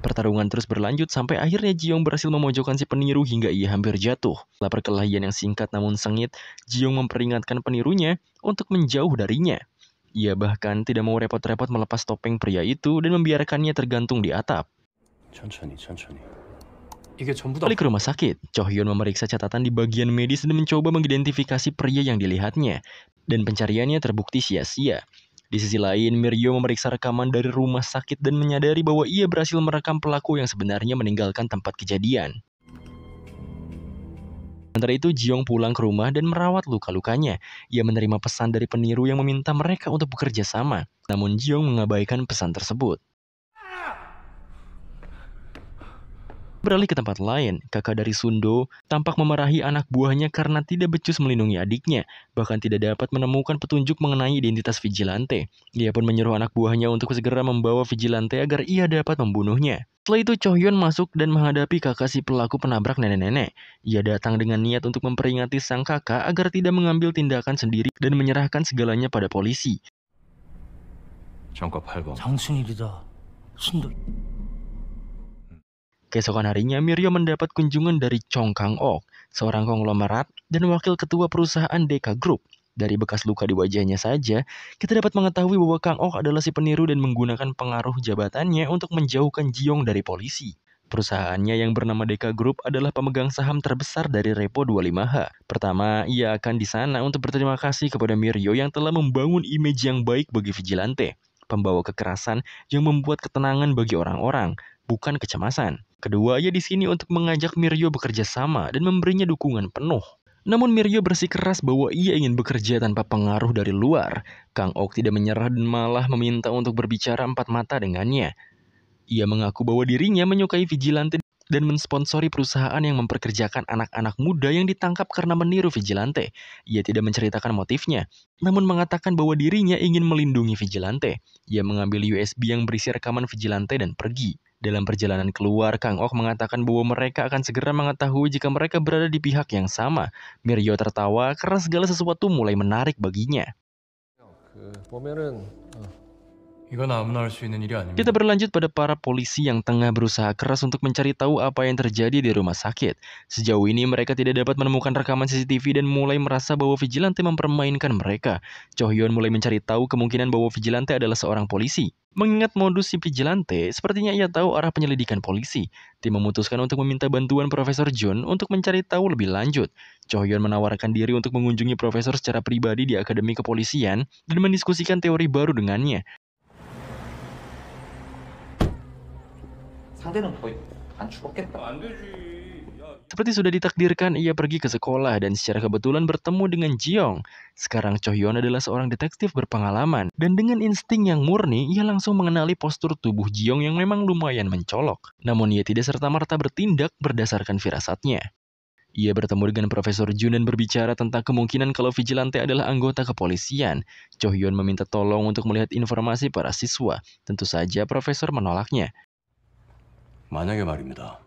Pertarungan terus berlanjut sampai akhirnya Ji-young berhasil memojokkan si peniru hingga ia hampir jatuh. Setelah perkelahian yang singkat namun sengit, Ji-young memperingatkan penirunya untuk menjauh darinya. Ia bahkan tidak mau repot-repot melepas topeng pria itu dan membiarkannya tergantung di atap. 천천히. 이게 전부 다 Balik ke rumah sakit, Cho Hyun memeriksa catatan di bagian medis dan mencoba mengidentifikasi pria yang dilihatnya. Dan pencariannya terbukti sia-sia. Di sisi lain, Miryo memeriksa rekaman dari rumah sakit dan menyadari bahwa ia berhasil merekam pelaku yang sebenarnya meninggalkan tempat kejadian. Sementara itu, Ji-young pulang ke rumah dan merawat luka-lukanya. Ia menerima pesan dari peniru yang meminta mereka untuk bekerja sama. Namun Ji-young mengabaikan pesan tersebut. Beralih ke tempat lain, kakak dari Sundo tampak memarahi anak buahnya karena tidak becus melindungi adiknya, bahkan tidak dapat menemukan petunjuk mengenai identitas vigilante. Ia pun menyuruh anak buahnya untuk segera membawa vigilante agar ia dapat membunuhnya. Setelah itu Cho Hyun masuk dan menghadapi kakak si pelaku penabrak nenek-nenek. Ia datang dengan niat untuk memperingati sang kakak agar tidak mengambil tindakan sendiri dan menyerahkan segalanya pada polisi. 정과 8번. 장순일이다. 순도. Keesokan harinya, Miryo mendapat kunjungan dari Chong Kang-ok, seorang konglomerat dan wakil ketua perusahaan Deka Group. Dari bekas luka di wajahnya saja, kita dapat mengetahui bahwa Kang-ok adalah si peniru dan menggunakan pengaruh jabatannya untuk menjauhkan Ji-young dari polisi. Perusahaannya yang bernama Deka Group adalah pemegang saham terbesar dari Repo 25H. Pertama, ia akan di sana untuk berterima kasih kepada Miryo yang telah membangun image yang baik bagi vigilante, pembawa kekerasan yang membuat ketenangan bagi orang-orang, bukan kecemasan. Kedua, ia di sini untuk mengajak Miryo bekerja sama dan memberinya dukungan penuh. Namun Miryo bersikeras bahwa ia ingin bekerja tanpa pengaruh dari luar. Kang-ok tidak menyerah dan malah meminta untuk berbicara empat mata dengannya. Ia mengaku bahwa dirinya menyukai vigilante dan mensponsori perusahaan yang memperkerjakan anak-anak muda yang ditangkap karena meniru vigilante. Ia tidak menceritakan motifnya, namun mengatakan bahwa dirinya ingin melindungi vigilante. Ia mengambil USB yang berisi rekaman vigilante dan pergi. Dalam perjalanan keluar, Kang-ok mengatakan bahwa mereka akan segera mengetahui jika mereka berada di pihak yang sama. Miryo tertawa karena segala sesuatu mulai menarik baginya. 이건 아무나 할 수 있는 일이 아닙니다. Kita berlanjut pada para polisi yang tengah berusaha keras untuk mencari tahu apa yang terjadi di rumah sakit. Sejauh ini mereka tidak dapat menemukan rekaman CCTV dan mulai merasa bahwa vigilante mempermainkan mereka. Cho Hyun mulai mencari tahu kemungkinan bahwa vigilante adalah seorang polisi. Mengingat modus si vigilante, sepertinya ia tahu arah penyelidikan polisi. Tim memutuskan untuk meminta bantuan Profesor Jun untuk mencari tahu lebih lanjut. Cho Hyun menawarkan diri untuk mengunjungi Profesor secara pribadi di Akademi Kepolisian dan mendiskusikan teori baru dengannya. 상대는 거의 안 죽었겠다. 안 되지. Seperti sudah ditakdirkan, ia pergi ke sekolah dan secara kebetulan bertemu dengan Ji-young. Sekarang Cho Hyun adalah seorang detektif berpengalaman, dan dengan insting yang murni, ia langsung mengenali postur tubuh Ji-young yang memang lumayan mencolok. Namun ia tidak serta-merta bertindak berdasarkan firasatnya. Ia bertemu dengan Profesor Jun dan berbicara tentang kemungkinan kalau vigilante adalah anggota kepolisian. Cho Hyun meminta tolong untuk melihat informasi para siswa. Tentu saja Profesor menolaknya. 만약에 말입니다.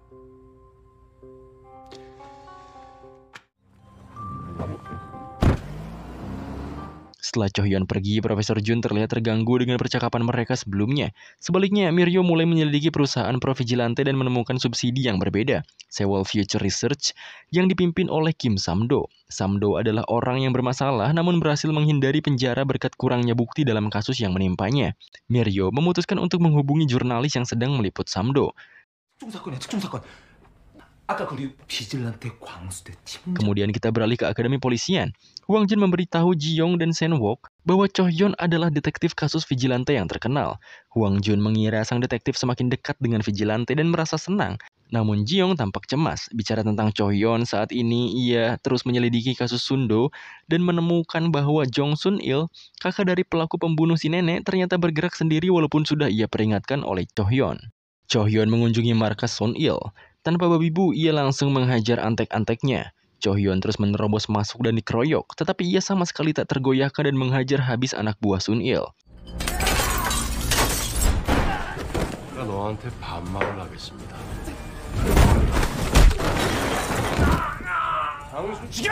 Setelah Cho Hyun pergi, Profesor Jun terlihat terganggu dengan percakapan mereka sebelumnya. Sebaliknya, Miryo mulai menyelidiki perusahaan pro-vigilante dan menemukan subsidi yang berbeda, Sewol Future Research, yang dipimpin oleh Kim Samdo. Samdo adalah orang yang bermasalah namun berhasil menghindari penjara berkat kurangnya bukti dalam kasus yang menimpanya. Miryo memutuskan untuk menghubungi jurnalis yang sedang meliput Samdo. 특종사건이야, 특종사건. 아까 거기 비질란테 광수대 팀장. Kemudian kita beralih ke Akademi Polisian. Hwang Jun memberitahu Ji-young dan Sen-wook bahwa Cho Hyun adalah detektif kasus vigilante yang terkenal. Hwang Jun mengira sang detektif semakin dekat dengan vigilante dan merasa senang. Namun Ji-young tampak cemas. Bicara tentang Cho Hyun, saat ini ia terus menyelidiki kasus Sundo dan menemukan bahwa Jong Sun-il, kakak dari pelaku pembunuh si nenek, ternyata bergerak sendiri walaupun sudah ia peringatkan oleh Cho Hyun. Cho Hyun mengunjungi markas Sun-il. Tanpa babi bu, ia langsung menghajar antek-anteknya. Cho Hyun terus menerobos masuk dan dikeroyok, tetapi ia sama sekali tak tergoyahkan dan menghajar habis anak buah Sun-il. 제가 너한테 반말을 하겠습니다. 장수 죽여!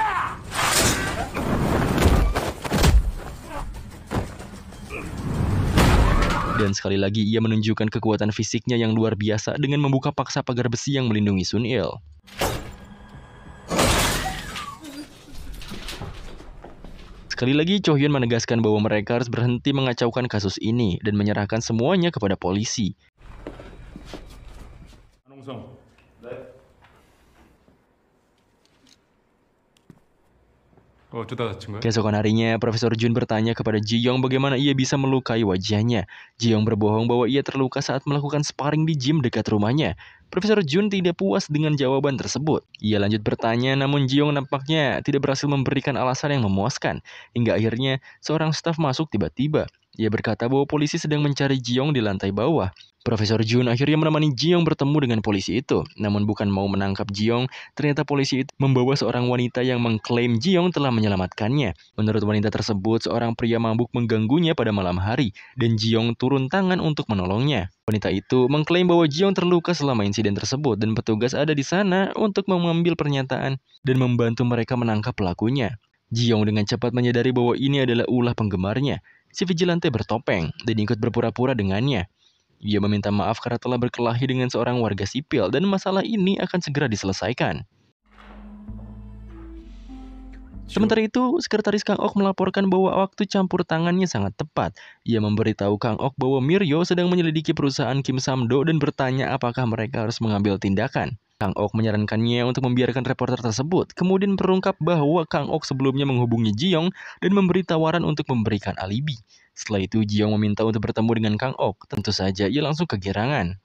Dan sekali lagi ia menunjukkan kekuatan fisiknya yang luar biasa dengan membuka paksa pagar besi yang melindungi Sun-il. Sekali lagi Cho Hyun menegaskan bahwa mereka harus berhenti mengacaukan kasus ini dan menyerahkan semuanya kepada polisi. 홍성. 어쩌다 다친 거야? Keesokan harinya, Profesor Jun bertanya kepada Ji-young bagaimana ia bisa melukai wajahnya. Ji-young berbohong bahwa ia terluka saat melakukan sparring di gym dekat rumahnya. Profesor Jun tidak puas dengan jawaban tersebut. Ia lanjut bertanya, namun Ji-young nampaknya tidak berhasil memberikan alasan yang memuaskan. Hingga akhirnya, seorang staf masuk tiba-tiba. Ia berkata bahwa polisi sedang mencari Ji-young di lantai bawah. Profesor Jun akhirnya menemani Ji-young bertemu dengan polisi itu. Namun bukan mau menangkap Ji-young, ternyata polisi itu membawa seorang wanita yang mengklaim Ji-young telah menyelamatkannya. Menurut wanita tersebut, seorang pria mabuk mengganggunya pada malam hari, dan Ji-young turun tangan untuk menolongnya. Wanita itu mengklaim bahwa Ji-young terluka selama insiden tersebut, dan petugas ada di sana untuk mengambil pernyataan dan membantu mereka menangkap pelakunya. Ji-young dengan cepat menyadari bahwa ini adalah ulah penggemarnya. Si vigilante bertopeng dan ikut berpura-pura dengannya. Ia meminta maaf karena telah berkelahi dengan seorang warga sipil dan masalah ini akan segera diselesaikan. Sementara itu, Sekretaris Kang Ok melaporkan bahwa waktu campur tangannya sangat tepat. Ia memberitahu Kang Ok bahwa Miryo sedang menyelidiki perusahaan Kim Samdo dan bertanya apakah mereka harus mengambil tindakan. Kang Ok menyarankannya untuk membiarkan reporter tersebut, kemudian terungkap bahwa Kang Ok sebelumnya menghubungi Ji-young dan memberi tawaran untuk memberikan alibi. Setelah itu, Ji-young meminta untuk bertemu dengan Kang Ok. Tentu saja, ia langsung kegirangan.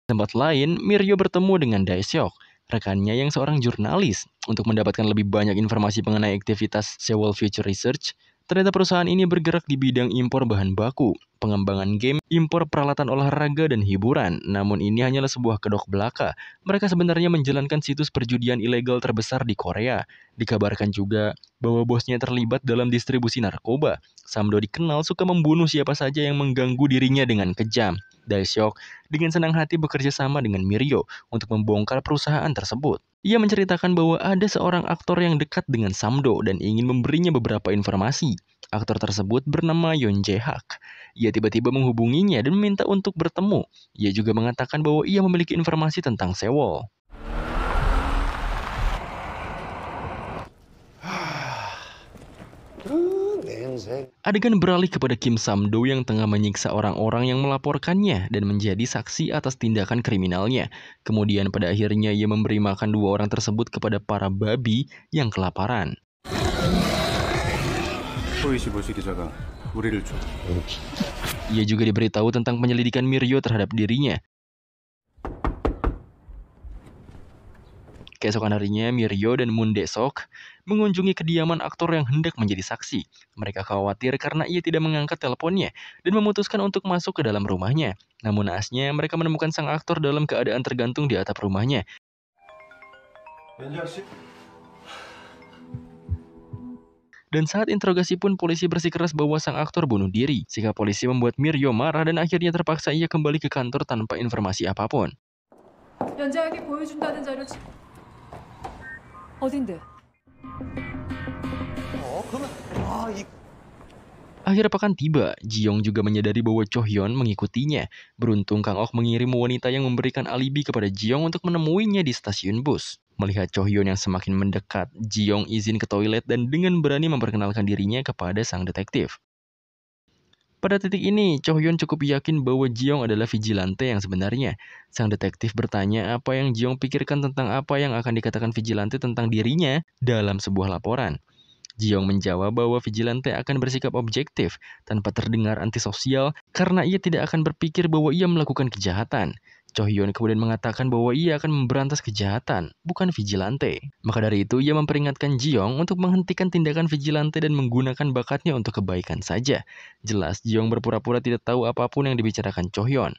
Di tempat lain, Miryo bertemu dengan Dae-seok, rekannya yang seorang jurnalis. Untuk mendapatkan lebih banyak informasi mengenai aktivitas Seoul Future Research, ternyata perusahaan ini bergerak di bidang impor bahan baku, pengembangan game, impor peralatan olahraga, dan hiburan. Namun ini hanyalah sebuah kedok belaka. Mereka sebenarnya menjalankan situs perjudian ilegal terbesar di Korea. Dikabarkan juga bahwa bosnya terlibat dalam distribusi narkoba. Samdo dikenal suka membunuh siapa saja yang mengganggu dirinya dengan kejam. Dae-seok dengan senang hati bekerja sama dengan Miryo untuk membongkar perusahaan tersebut. Ia menceritakan bahwa ada seorang aktor yang dekat dengan Samdo dan ingin memberinya beberapa informasi. Aktor tersebut bernama Yoon Jae-hak. Ia tiba-tiba menghubunginya dan meminta untuk bertemu. Ia juga mengatakan bahwa ia memiliki informasi tentang Seoul. Adegan beralih kepada Kim Samdo yang tengah menyiksa orang-orang yang melaporkannya dan menjadi saksi atas tindakan kriminalnya. Kemudian pada akhirnya ia memberi makan dua orang tersebut kepada para babi yang kelaparan. Ia juga diberitahu tentang penyelidikan Miryo terhadap dirinya. Keesokan harinya, Miryo dan Moon Dae-seok mengunjungi kediaman aktor yang hendak menjadi saksi. Mereka khawatir karena ia tidak mengangkat teleponnya dan memutuskan untuk masuk ke dalam rumahnya. Namun naasnya, mereka menemukan sang aktor dalam keadaan tergantung di atap rumahnya. Dan saat interogasi pun polisi bersikeras bahwa sang aktor bunuh diri. Sikap polisi membuat Miryo marah dan akhirnya terpaksa ia kembali ke kantor tanpa informasi apapun. 연장에게 보여준다는 자료 어딘데? Akhir pekan tiba, Ji-young juga menyadari bahwa Cho-hyun mengikutinya. Beruntung Kang Ok mengirim wanita yang memberikan alibi kepada Ji-young untuk menemuinya di stasiun bus. Melihat Cho-hyun yang semakin mendekat, Ji-young izin ke toilet dan dengan berani memperkenalkan dirinya kepada sang detektif. Pada titik ini, Cho-hyun cukup yakin bahwa Ji-young adalah vigilante yang sebenarnya. Sang detektif bertanya apa yang Ji-young pikirkan tentang apa yang akan dikatakan vigilante tentang dirinya dalam sebuah laporan. Ji-young menjawab bahwa vigilante akan bersikap objektif tanpa terdengar antisosial karena ia tidak akan berpikir bahwa ia melakukan kejahatan. Cho-hyun kemudian mengatakan bahwa ia akan memberantas kejahatan, bukan vigilante. Maka dari itu, ia memperingatkan Ji-young untuk menghentikan tindakan vigilante dan menggunakan bakatnya untuk kebaikan saja. Jelas, Ji-young berpura-pura tidak tahu apapun yang dibicarakan Cho-hyun.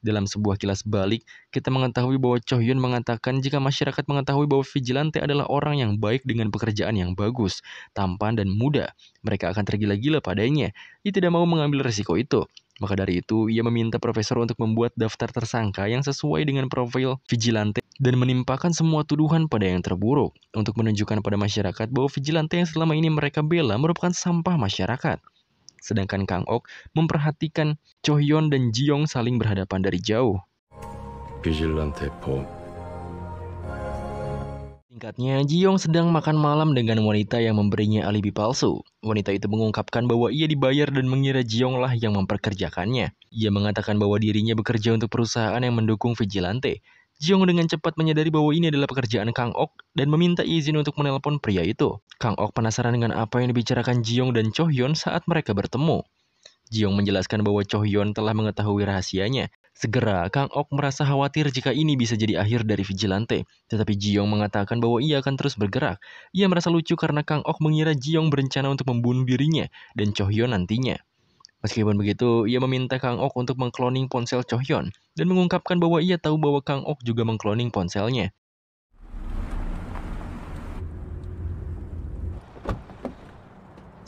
Dalam sebuah kilas balik, kita mengetahui bahwa Cho-hyun mengatakan jika masyarakat mengetahui bahwa vigilante adalah orang yang baik dengan pekerjaan yang bagus, tampan dan muda, mereka akan tergila-gila padanya. Ia tidak mau mengambil risiko itu. Maka dari itu, ia meminta profesor untuk membuat daftar tersangka yang sesuai dengan profil vigilante dan menimpakan semua tuduhan pada yang terburuk untuk menunjukkan pada masyarakat bahwa vigilante yang selama ini mereka bela merupakan sampah masyarakat. Sedangkan Kang Ok memperhatikan Cho-hyun dan Ji-young saling berhadapan dari jauh. 비질란테 법. Singkatnya, Ji-yong sedang makan malam dengan wanita yang memberinya alibi palsu. Wanita itu mengungkapkan bahwa ia dibayar dan mengira Ji-yong lah yang memperkerjakannya. Ia mengatakan bahwa dirinya bekerja untuk perusahaan yang mendukung vigilante. Ji-yong dengan cepat menyadari bahwa ini adalah pekerjaan Kang Ok dan meminta izin untuk menelpon pria itu. Kang Ok penasaran dengan apa yang dibicarakan Ji-yong dan Cho-hyun saat mereka bertemu. Ji-yong menjelaskan bahwa Cho-hyun telah mengetahui rahasianya. Segera, Kang Ok merasa khawatir jika ini bisa jadi akhir dari vigilante. Tetapi Ji-yong mengatakan bahwa ia akan terus bergerak. Ia merasa lucu karena Kang Ok mengira Ji-yong berencana untuk membunuh dirinya dan Cho-hyun nantinya. Meskipun begitu, ia meminta Kang Ok untuk mengkloning ponsel Cho-hyun dan mengungkapkan bahwa ia tahu bahwa Kang Ok juga mengkloning ponselnya.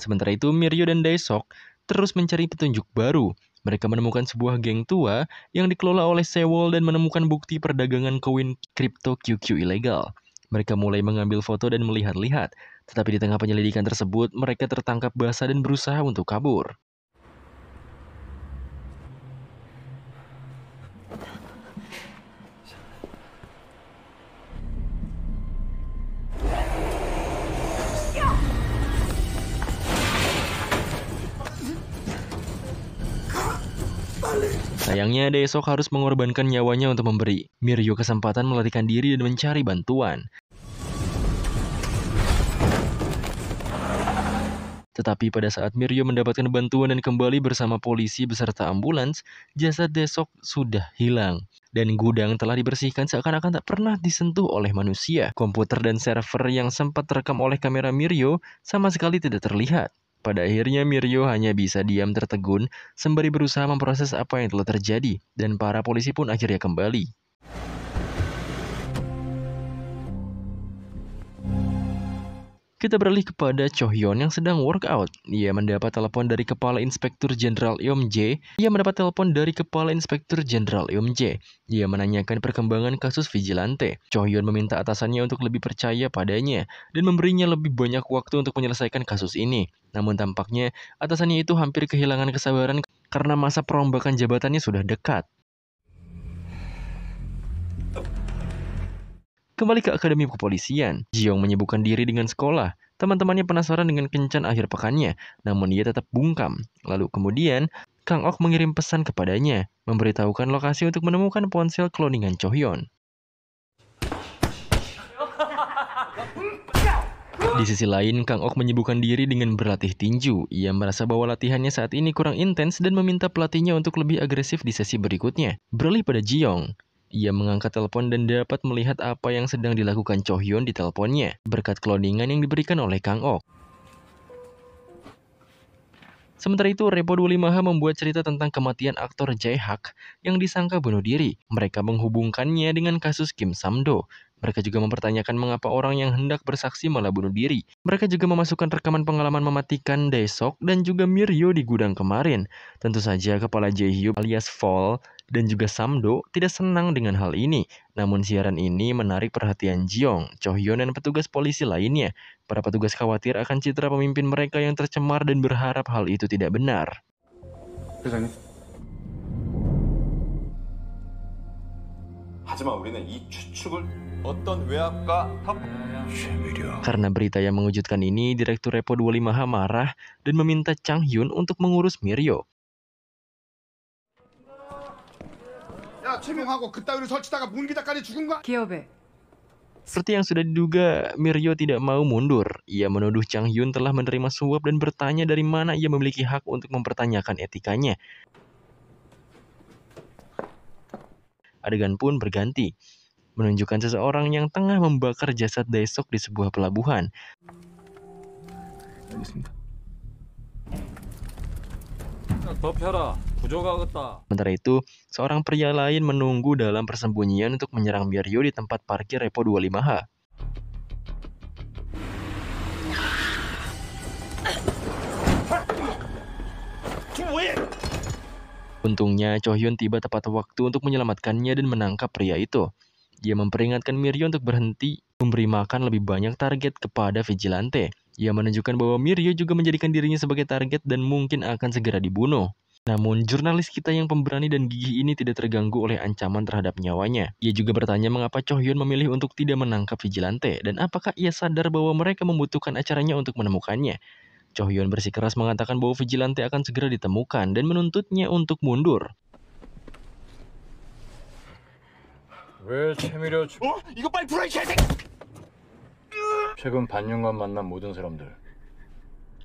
Sementara itu, Miryo dan Dae-sok terus mencari petunjuk baru. Mereka menemukan sebuah geng tua yang dikelola oleh Sewol dan menemukan bukti perdagangan koin kripto QQ ilegal. Mereka mulai mengambil foto dan melihat-lihat, tetapi di tengah penyelidikan tersebut, mereka tertangkap basah dan berusaha untuk kabur. Sayangnya, Dae-sok harus mengorbankan nyawanya untuk memberi Miryo kesempatan melarikan diri dan mencari bantuan. Tetapi pada saat Miryo mendapatkan bantuan dan kembali bersama polisi beserta ambulans, jasad Dae-sok sudah hilang. Dan gudang telah dibersihkan seakan-akan tak pernah disentuh oleh manusia. Komputer dan server yang sempat terekam oleh kamera Miryo sama sekali tidak terlihat. Pada akhirnya Miryo hanya bisa diam tertegun sembari berusaha memproses apa yang telah terjadi, dan para polisi pun akhirnya kembali. Kita beralih kepada Cho-hyun yang sedang workout. Ia mendapat telepon dari Kepala Inspektur Jenderal Eom-jae. Ia menanyakan perkembangan kasus vigilante. Cho-hyun meminta atasannya untuk lebih percaya padanya dan memberinya lebih banyak waktu untuk menyelesaikan kasus ini. Namun tampaknya atasannya itu hampir kehilangan kesabaran karena masa perombakan jabatannya sudah dekat. Kembali ke Akademi Kepolisian, Ji-yong menyibukkan diri dengan sekolah. Teman-temannya penasaran dengan kencan akhir pekannya, namun ia tetap bungkam. Lalu kemudian, Kang Ok mengirim pesan kepadanya, memberitahukan lokasi untuk menemukan ponsel kloningan Cho-hyun. Di sisi lain, Kang Ok menyibukkan diri dengan berlatih tinju. Ia merasa bahwa latihannya saat ini kurang intens dan meminta pelatihnya untuk lebih agresif di sesi berikutnya. Beralih pada Ji-yong. Ia mengangkat telepon dan dapat melihat apa yang sedang dilakukan Cho-hyun di teleponnya, berkat kloningan yang diberikan oleh Kang Ok. Sementara itu, Repo 25H membuat cerita tentang kematian aktor Jae-hak yang disangka bunuh diri. Mereka menghubungkannya dengan kasus Kim Sam-do. Mereka juga mempertanyakan mengapa orang yang hendak bersaksi malah bunuh diri. Mereka juga memasukkan rekaman pengalaman mematikan Dae-sok dan juga Miryo di gudang kemarin. Tentu saja kepala Jae-hyuk alias Fall dan juga Sam-do tidak senang dengan hal ini. Namun siaran ini menarik perhatian Ji-yong, Cho-hyun dan petugas polisi lainnya. Para petugas khawatir akan citra pemimpin mereka yang tercemar dan berharap hal itu tidak benar. 회장님. 하지만 우리는 이 추측을 어떤 외압과 Karena berita yang mengejutkan ini, Direktur Repo 25H marah dan meminta Chang Hyun untuk mengurus Miryo. 야, 최명하고 그따위로 설치다가 문기다까지 죽은 거야? 기업에 Seperti yang sudah diduga, Miryo tidak mau mundur. Ia menuduh Chang Hyun telah menerima suap dan bertanya dari mana ia memiliki hak untuk mempertanyakan etikanya. Adegan pun berganti, menunjukkan seseorang yang tengah membakar jasad Dae-sok di sebuah pelabuhan. Sementara itu, seorang pria lain menunggu dalam persembunyian untuk menyerang Miryo di tempat parkir Repo 25H. Untungnya, Cho-hyun tiba tepat waktu untuk menyelamatkannya dan menangkap pria itu. Dia memperingatkan Miryo untuk berhenti memberi makan lebih banyak target kepada vigilante. Ia menunjukkan bahwa Miryo juga menjadikan dirinya sebagai target dan mungkin akan segera dibunuh. Namun, jurnalis kita yang pemberani dan gigih ini tidak terganggu oleh ancaman terhadap nyawanya. Ia juga bertanya mengapa Cho Hyun memilih untuk tidak menangkap vigilante, dan apakah ia sadar bahwa mereka membutuhkan acaranya untuk menemukannya. Cho Hyun bersikeras mengatakan bahwa vigilante akan segera ditemukan dan menuntutnya untuk mundur. 왜 채밀여 죽... 이거 빨리 풀어 이 개새끼! 최근 반년간 만난 모든 사람들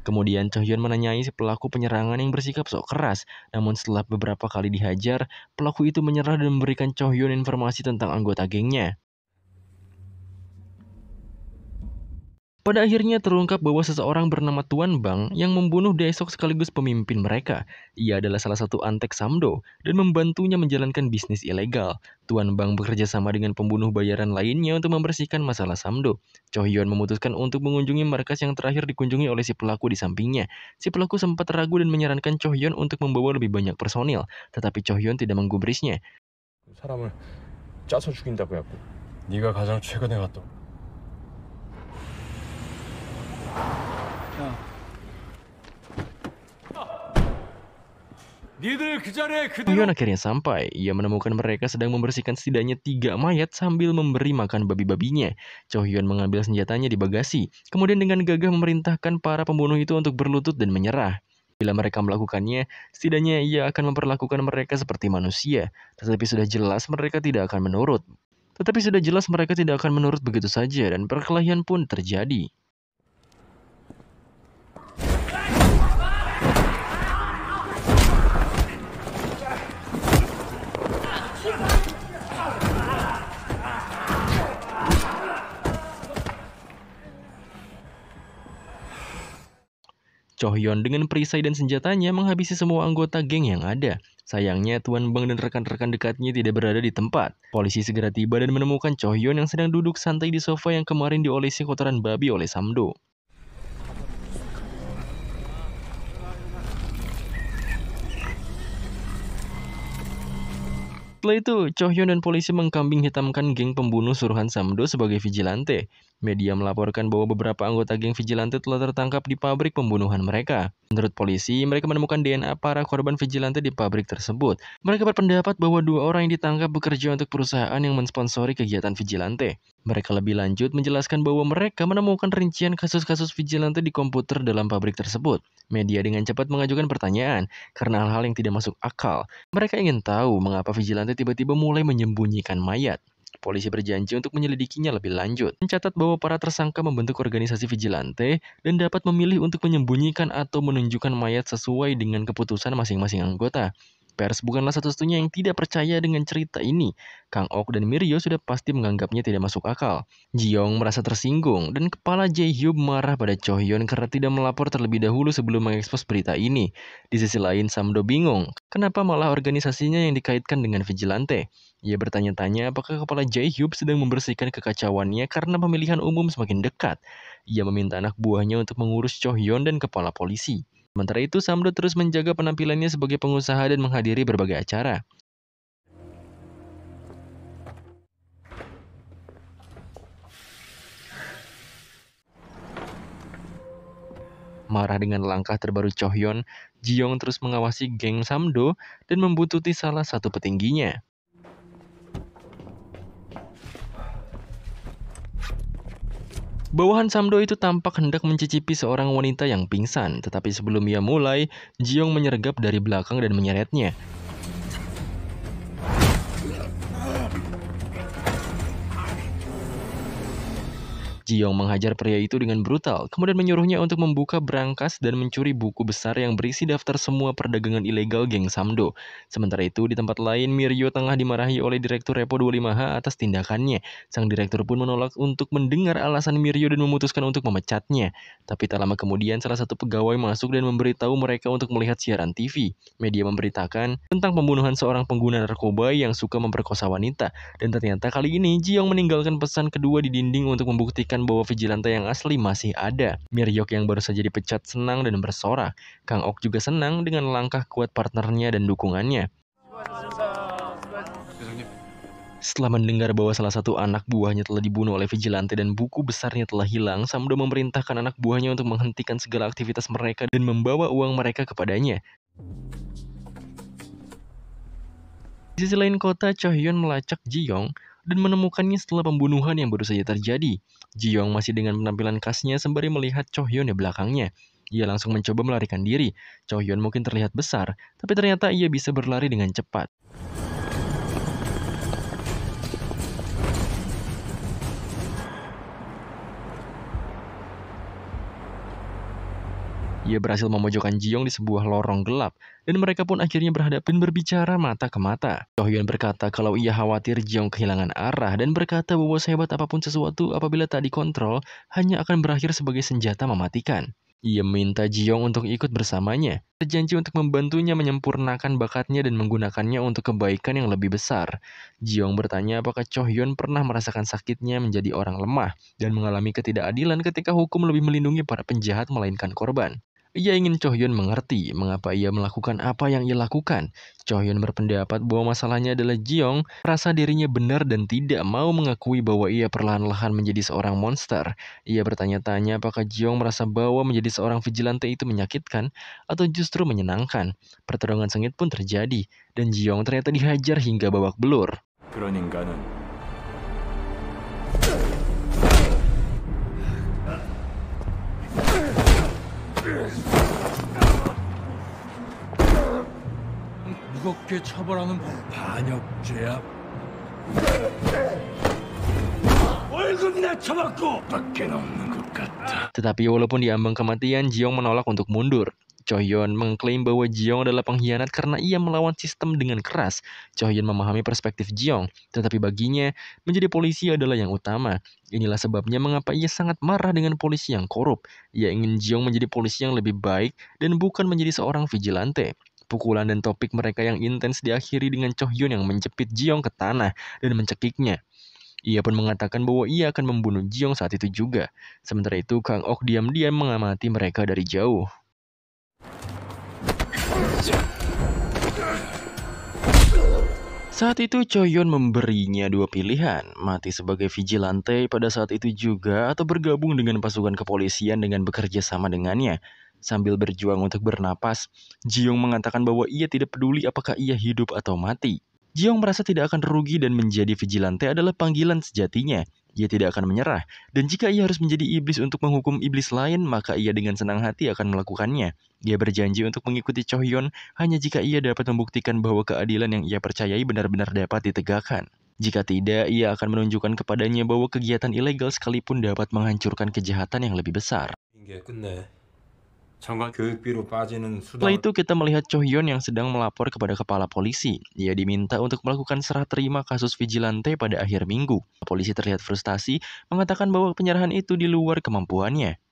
Kemudian Cho Hyun menanyai si pelaku penyerangan yang bersikap sok keras. Namun setelah beberapa kali dihajar, pelaku itu menyerah dan memberikan Cho Hyun informasi tentang anggota gengnya. Pada akhirnya terungkap bahwa seseorang bernama Tuan Bang yang membunuh Daesok sekaligus pemimpin mereka. Ia adalah salah satu antek Samdo dan membantunya menjalankan bisnis ilegal. Tuan Bang bekerja sama dengan pembunuh bayaran lainnya untuk membersihkan masalah Samdo. Cho Hyun memutuskan untuk mengunjungi markas yang terakhir dikunjungi oleh si pelaku di sampingnya. Si pelaku sempat ragu dan menyarankan Cho Hyun untuk membawa lebih banyak personil, tetapi Cho Hyun tidak menggubrisnya. 사람을 짜서 죽인다고 했고 네가 가장 최근에 갔던 Cho Hyun akhirnya sampai. Ia menemukan mereka sedang membersihkan setidaknya 3 mayat sambil memberi makan babi-babinya. Cho Hyun mengambil senjatanya di bagasi, kemudian dengan gagah memerintahkan para pembunuh itu untuk berlutut dan menyerah. Bila mereka melakukannya, setidaknya ia akan memperlakukan mereka seperti manusia. Tetapi sudah jelas mereka tidak akan menurut. Begitu saja dan perkelahian pun terjadi. Cho Hyun dengan perisai dan senjatanya menghabisi semua anggota geng yang ada. Sayangnya Tuan Bang dan rekan-rekan dekatnya tidak berada di tempat. Polisi segera tiba dan menemukan Cho Hyun yang sedang duduk santai di sofa yang kemarin diolesi kotoran babi oleh Samdo. Setelah itu, Cho Hyun dan polisi mengkambing hitamkan geng pembunuh suruhan Samdo sebagai vigilante. Media melaporkan bahwa beberapa anggota geng vigilante telah tertangkap di pabrik pembunuhan mereka. Menurut polisi, mereka menemukan DNA para korban vigilante di pabrik tersebut. Mereka berpendapat bahwa 2 orang yang ditangkap bekerja untuk perusahaan yang mensponsori kegiatan vigilante. Mereka lebih lanjut menjelaskan bahwa mereka menemukan rincian kasus-kasus vigilante di komputer dalam pabrik tersebut. Media dengan cepat mengajukan pertanyaan karena hal-hal yang tidak masuk akal. Mereka ingin tahu mengapa vigilante tiba-tiba mulai menyembunyikan mayat. Polisi berjanji untuk menyelidikinya lebih lanjut. Mencatat bahwa para tersangka membentuk organisasi vigilante dan dapat memilih untuk menyembunyikan atau menunjukkan mayat sesuai dengan keputusan masing-masing anggota. Pers bukanlah satu-satunya yang tidak percaya dengan cerita ini. Kang Ok dan Miryo sudah pasti menganggapnya tidak masuk akal. Ji-young merasa tersinggung dan kepala Jae-hyub marah pada Cho Hyun karena tidak melapor terlebih dahulu sebelum mengekspos berita ini. Di sisi lain, Samdo bingung, kenapa malah organisasinya yang dikaitkan dengan vigilante. Ia bertanya-tanya apakah kepala Jae-hyub sedang membersihkan kekacauannya karena pemilihan umum semakin dekat. Ia meminta anak buahnya untuk mengurus Cho Hyun dan kepala polisi. Sementara itu, Samdo terus menjaga penampilannya sebagai pengusaha dan menghadiri berbagai acara. Marah dengan langkah terbaru Cho Hyun, Ji-young terus mengawasi geng Samdo dan membuntuti salah satu petingginya. Bawahan Samdo itu tampak hendak mencicipi seorang wanita yang pingsan, tetapi sebelum ia mulai, Ji-young menyergap dari belakang dan menyeretnya. Ji-young menghajar pria itu dengan brutal, kemudian menyuruhnya untuk membuka brankas dan mencuri buku besar yang berisi daftar semua perdagangan ilegal geng Samdo. Sementara itu, di tempat lain, Miryo tengah dimarahi oleh Direktur Repo 25H atas tindakannya. Sang direktur pun menolak untuk mendengar alasan Miryo dan memutuskan untuk memecatnya. Tapi tak lama kemudian, salah satu pegawai masuk dan memberitahu mereka untuk melihat siaran TV. Media memberitakan tentang pembunuhan seorang pengguna narkoba yang suka memperkosa wanita. Dan ternyata kali ini, Ji-young meninggalkan pesan kedua di dinding untuk membuktikan bahwa vigilante yang asli masih ada. Miryok yang baru saja dipecat senang dan bersorak. Kang Ok juga senang dengan langkah kuat partnernya dan dukungannya. Setelah mendengar bahwa salah satu anak buahnya telah dibunuh oleh vigilante dan buku besarnya telah hilang, Samdo memerintahkan anak buahnya untuk menghentikan segala aktivitas mereka dan membawa uang mereka kepadanya. Di sisi lain kota, Cho Hyun melacak Ji-young dan menemukannya setelah pembunuhan yang baru saja terjadi. Ji-young masih dengan penampilan khasnya sembari melihat Cho Hyun di belakangnya. Ia langsung mencoba melarikan diri. Cho Hyun mungkin terlihat besar, tapi ternyata ia bisa berlari dengan cepat. Ia berhasil memojokkan Ji-young di sebuah lorong gelap, dan mereka pun akhirnya berhadapan berbicara mata ke mata. Cho Hyun berkata kalau ia khawatir Ji-young kehilangan arah dan berkata bahwa sehebat apapun sesuatu apabila tak dikontrol, hanya akan berakhir sebagai senjata mematikan. Ia meminta Ji-young untuk ikut bersamanya, berjanji untuk membantunya menyempurnakan bakatnya dan menggunakannya untuk kebaikan yang lebih besar. Ji-young bertanya apakah Cho Hyun pernah merasakan sakitnya menjadi orang lemah dan mengalami ketidakadilan ketika hukum lebih melindungi para penjahat melainkan korban. Ia ingin Cho Hyun mengerti mengapa ia melakukan apa yang ia lakukan. Cho Hyun berpendapat bahwa masalahnya adalah Ji-young merasa dirinya benar dan tidak mau mengakui bahwa ia perlahan-lahan menjadi seorang monster. Ia bertanya-tanya apakah Ji-young merasa bahwa menjadi seorang vigilante itu menyakitkan atau justru menyenangkan. Pertarungan sengit pun terjadi, dan Ji-young ternyata dihajar hingga babak belur. 그런 인간은 무겁게 처벌하는 반역죄야. 월급이나 처먹고 밖에 없는 것 같아. Tetapi walaupun diambang kematian, Ji-young menolak untuk mundur. Cho Hyun mengklaim bahwa Ji-young adalah pengkhianat karena ia melawan sistem dengan keras. Cho Hyun memahami perspektif Ji-young, tetapi baginya, menjadi polisi adalah yang utama. Inilah sebabnya mengapa ia sangat marah dengan polisi yang korup. Ia ingin Ji-young menjadi polisi yang lebih baik dan bukan menjadi seorang vigilante. Pukulan dan topik mereka yang intens diakhiri dengan Cho Hyun yang menjepit Ji-young ke tanah dan mencekiknya. Ia pun mengatakan bahwa ia akan membunuh Ji-young saat itu juga. Sementara itu, Kang Ok diam-diam mengamati mereka dari jauh. Saat itu Cho Hyun memberinya dua pilihan, mati sebagai vigilante pada saat itu juga atau bergabung dengan pasukan kepolisian dengan bekerja sama dengannya. Sambil berjuang untuk bernapas, Ji-young mengatakan bahwa ia tidak peduli apakah ia hidup atau mati. Ji-young merasa tidak akan rugi dan menjadi vigilante adalah panggilan sejatinya. Ia tidak akan menyerah, dan jika ia harus menjadi iblis untuk menghukum iblis lain, maka ia dengan senang hati akan melakukannya. Ia berjanji untuk mengikuti Cho Hyun hanya jika ia dapat membuktikan bahwa keadilan yang ia percayai benar-benar dapat ditegakkan. Jika tidak, ia akan menunjukkan kepadanya bahwa kegiatan ilegal sekalipun dapat menghancurkan kejahatan yang lebih besar. Setelah itu kita melihat Cho Hyun yang sedang melapor kepada kepala polisi. Ia diminta untuk melakukan serah terima kasus vigilante pada akhir minggu. Polisi terlihat frustasi, mengatakan bahwa penyerahan itu di luar kemampuannya.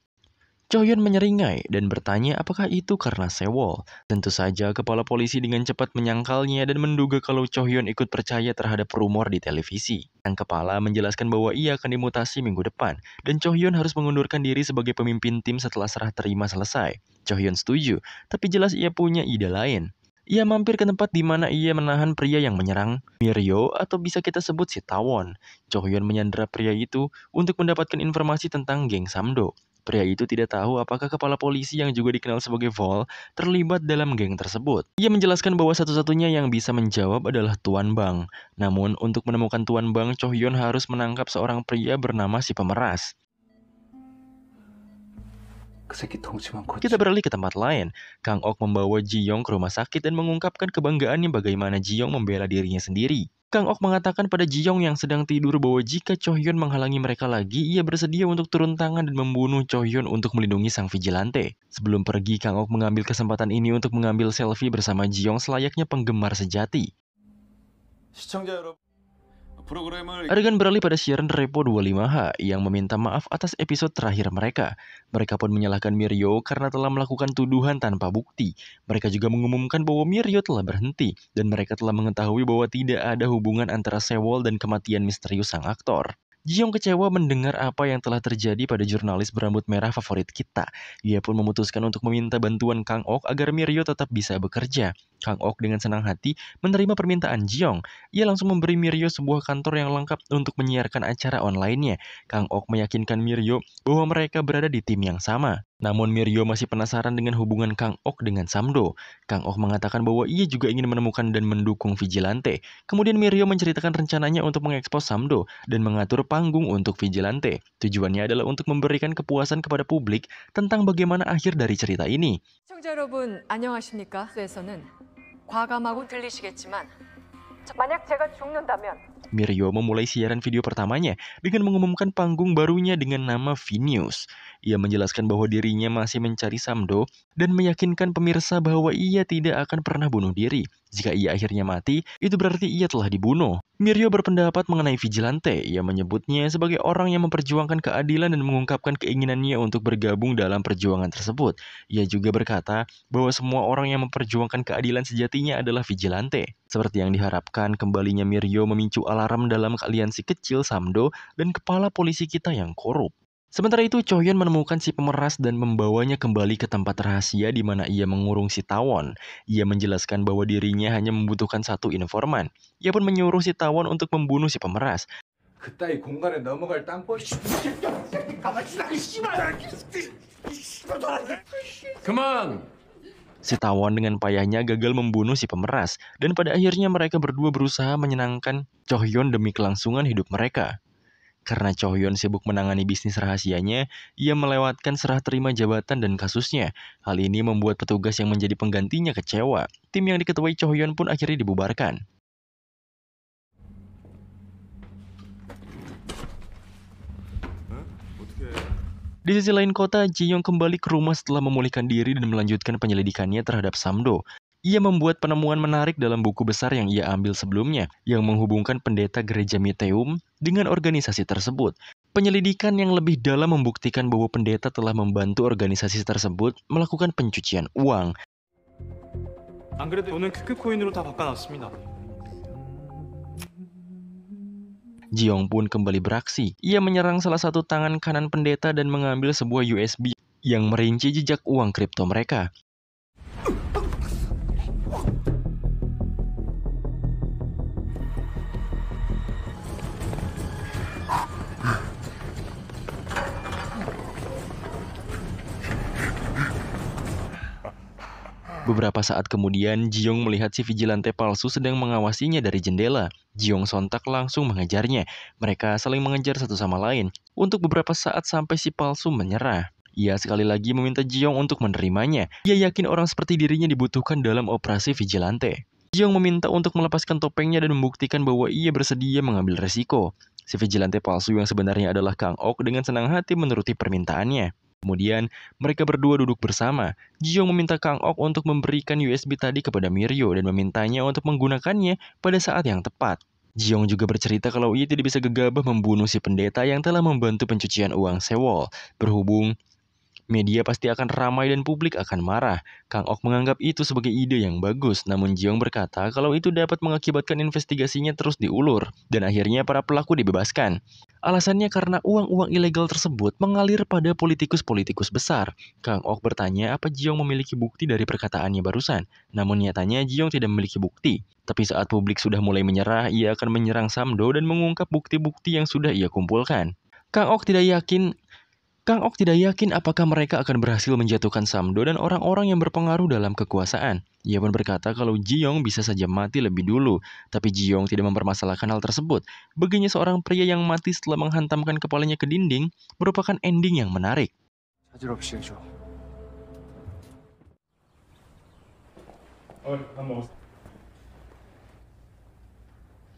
Cho Hyun menyeringai dan bertanya apakah itu karena Sewol. Tentu saja kepala polisi dengan cepat menyangkalnya dan menduga kalau Cho Hyun ikut percaya terhadap rumor di televisi. Sang kepala menjelaskan bahwa ia akan dimutasi minggu depan dan Cho Hyun harus mengundurkan diri sebagai pemimpin tim setelah serah terima selesai. Cho Hyun setuju, tapi jelas ia punya ide lain. Ia mampir ke tempat di mana ia menahan pria yang menyerang Miryo atau bisa kita sebut si Tawon. Cho Hyun menyandera pria itu untuk mendapatkan informasi tentang geng Samdo. Pria itu tidak tahu apakah kepala polisi yang juga dikenal sebagai Vol terlibat dalam geng tersebut. Ia menjelaskan bahwa satu-satunya yang bisa menjawab adalah Tuan Bang. Namun, untuk menemukan Tuan Bang, Cho Hyun harus menangkap seorang pria bernama si pemeras. Kita beralih ke tempat lain. Kang Ok membawa Ji-young ke rumah sakit dan mengungkapkan kebanggaannya bagaimana Ji-young membela dirinya sendiri. Kang Ok mengatakan pada Ji-young yang sedang tidur bahwa jika Cho Hyun menghalangi mereka lagi, ia bersedia untuk turun tangan dan membunuh Cho Hyun untuk melindungi sang vigilante. Sebelum pergi, Kang Ok mengambil kesempatan ini untuk mengambil selfie bersama Ji-young selayaknya penggemar sejati. Adegan beralih pada siaran Repo 25H yang meminta maaf atas episode terakhir mereka. Mereka pun menyalahkan Miryo karena telah melakukan tuduhan tanpa bukti. Mereka juga mengumumkan bahwa Miryo telah berhenti dan mereka telah mengetahui bahwa tidak ada hubungan antara Sewol dan kematian misterius sang aktor. Ji-young kecewa mendengar apa yang telah terjadi pada jurnalis berambut merah favorit kita. Ia pun memutuskan untuk meminta bantuan Kang Ok agar Miryo tetap bisa bekerja. Kang Ok dengan senang hati menerima permintaan Ji-young. Ia langsung memberi Miryo sebuah kantor yang lengkap untuk menyiarkan acara online-nya. Kang Ok meyakinkan Miryo bahwa mereka berada di tim yang sama. Namun Miryo masih penasaran dengan hubungan Kang Ok dengan Samdo. Kang Ok mengatakan bahwa ia juga ingin menemukan dan mendukung Vigilante. Kemudian Miryo menceritakan rencananya untuk mengekspos Samdo dan mengatur panggung untuk Vigilante. Tujuannya adalah untuk memberikan kepuasan kepada publik tentang bagaimana akhir dari cerita ini. 시청자 여러분 안녕하십니까? 에서는 과감하고 들리시겠지만 만약 제가 죽는다면 Miryo memulai siaran video pertamanya dengan mengumumkan panggung barunya dengan nama V-News. Ia menjelaskan bahwa dirinya masih mencari Samdo dan meyakinkan pemirsa bahwa ia tidak akan pernah bunuh diri. Jika ia akhirnya mati, itu berarti ia telah dibunuh. Miryo berpendapat mengenai Vigilante. Ia menyebutnya sebagai orang yang memperjuangkan keadilan dan mengungkapkan keinginannya untuk bergabung dalam perjuangan tersebut. Ia juga berkata bahwa semua orang yang memperjuangkan keadilan sejatinya adalah Vigilante. Seperti yang diharapkan, kembalinya Miryo memicu alarm dalam aliansi kecil Samdo dan kepala polisi kita yang korup. Sementara itu, Chohyun menemukan si pemeras dan membawanya kembali ke tempat rahasia di mana ia mengurung si Tawon. Ia menjelaskan bahwa dirinya hanya membutuhkan satu informan. Ia pun menyuruh si Tawon untuk membunuh si pemeras. 그따위 공간에 넘어갈 땅볼 그만! Si Tawon dengan payahnya gagal membunuh si pemeras, dan pada akhirnya mereka berdua berusaha menyenangkan Chohyun demi kelangsungan hidup mereka. Karena Chohyun sibuk menangani bisnis rahasianya, ia melewatkan serah terima jabatan dan kasusnya. Hal ini membuat petugas yang menjadi penggantinya kecewa. Tim yang diketuai Chohyun pun akhirnya dibubarkan. Di sisi lain kota, Ji-young kembali ke rumah setelah memulihkan diri dan melanjutkan penyelidikannya terhadap Samdo. Ia membuat penemuan menarik dalam buku besar yang ia ambil sebelumnya, yang menghubungkan pendeta gereja Miteum dengan organisasi tersebut. Penyelidikan yang lebih dalam membuktikan bahwa pendeta telah membantu organisasi tersebut melakukan pencucian uang. 안 그래도 돈은 크크코인으로 다 바꿔놨습니다. Ji-young pun kembali beraksi. Ia menyerang salah satu tangan kanan pendeta dan mengambil sebuah USB yang merinci jejak uang kripto mereka. Beberapa saat kemudian, Ji-young melihat si vigilante palsu sedang mengawasinya dari jendela. Ji-young sontak langsung mengejarnya. Mereka saling mengejar satu sama lain untuk beberapa saat sampai si palsu menyerah. Ia sekali lagi meminta Ji-young untuk menerimanya. Ia yakin orang seperti dirinya dibutuhkan dalam operasi vigilante. Ji-young meminta untuk melepaskan topengnya dan membuktikan bahwa ia bersedia mengambil resiko. Si vigilante palsu yang sebenarnya adalah Kang Ok dengan senang hati menuruti permintaannya. Kemudian, mereka berdua duduk bersama. Ji-young meminta Kang Ok untuk memberikan USB tadi kepada Miryo dan memintanya untuk menggunakannya pada saat yang tepat. Ji-young juga bercerita kalau ia tidak bisa gegabah membunuh si pendeta yang telah membantu pencucian uang Sewol. Berhubung media pasti akan ramai dan publik akan marah. Kang Ok menganggap itu sebagai ide yang bagus, namun Ji-young berkata kalau itu dapat mengakibatkan investigasinya terus diulur, dan akhirnya para pelaku dibebaskan. Alasannya karena uang-uang ilegal tersebut mengalir pada politikus-politikus besar. Kang Ok bertanya apa Ji-young memiliki bukti dari perkataannya barusan, namun nyatanya Ji-young tidak memiliki bukti. Tapi saat publik sudah mulai menyerah, ia akan menyerang Samdo dan mengungkap bukti-bukti yang sudah ia kumpulkan. Kang Ok tidak yakin apakah mereka akan berhasil menjatuhkan Samdo dan orang-orang yang berpengaruh dalam kekuasaan. Ia pun berkata kalau Ji-young bisa saja mati lebih dulu, tapi Ji-young tidak mempermasalahkan hal tersebut. Baginya seorang pria yang mati setelah menghantamkan kepalanya ke dinding merupakan ending yang menarik.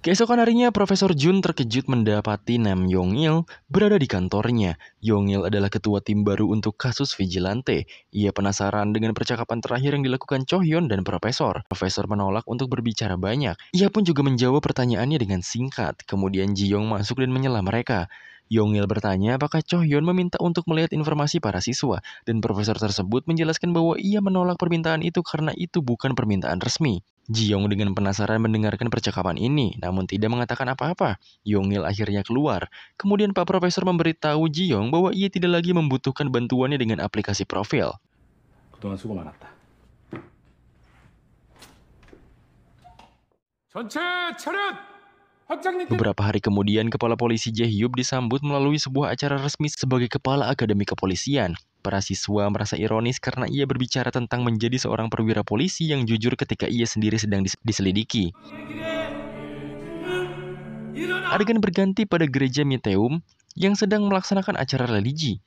Keesokan harinya, Profesor Jun terkejut mendapati Nam Yong-il berada di kantornya. Yong-il adalah ketua tim baru untuk kasus vigilante. Ia penasaran dengan percakapan terakhir yang dilakukan Chohyun dan Profesor. Profesor menolak untuk berbicara banyak. Ia pun juga menjawab pertanyaannya dengan singkat. Kemudian Ji-young masuk dan menyela mereka. Yong-il bertanya apakah Chohyun meminta untuk melihat informasi para siswa, dan profesor tersebut menjelaskan bahwa ia menolak permintaan itu karena itu bukan permintaan resmi. Ji-young dengan penasaran mendengarkan percakapan ini, namun tidak mengatakan apa-apa. Yong-il akhirnya keluar. Kemudian Pak Profesor memberitahu Ji-young bahwa ia tidak lagi membutuhkan bantuannya dengan aplikasi profil. 그동안 수고 많았다. 전체 차렷! Beberapa hari kemudian, Kepala Polisi Jae-hyuk disambut melalui sebuah acara resmi sebagai Kepala Akademi Kepolisian. para siswa merasa ironis karena ia berbicara tentang menjadi seorang perwira polisi yang jujur ketika ia sendiri sedang diselidiki. Adegan berganti pada gereja Miteum yang sedang melaksanakan acara religi.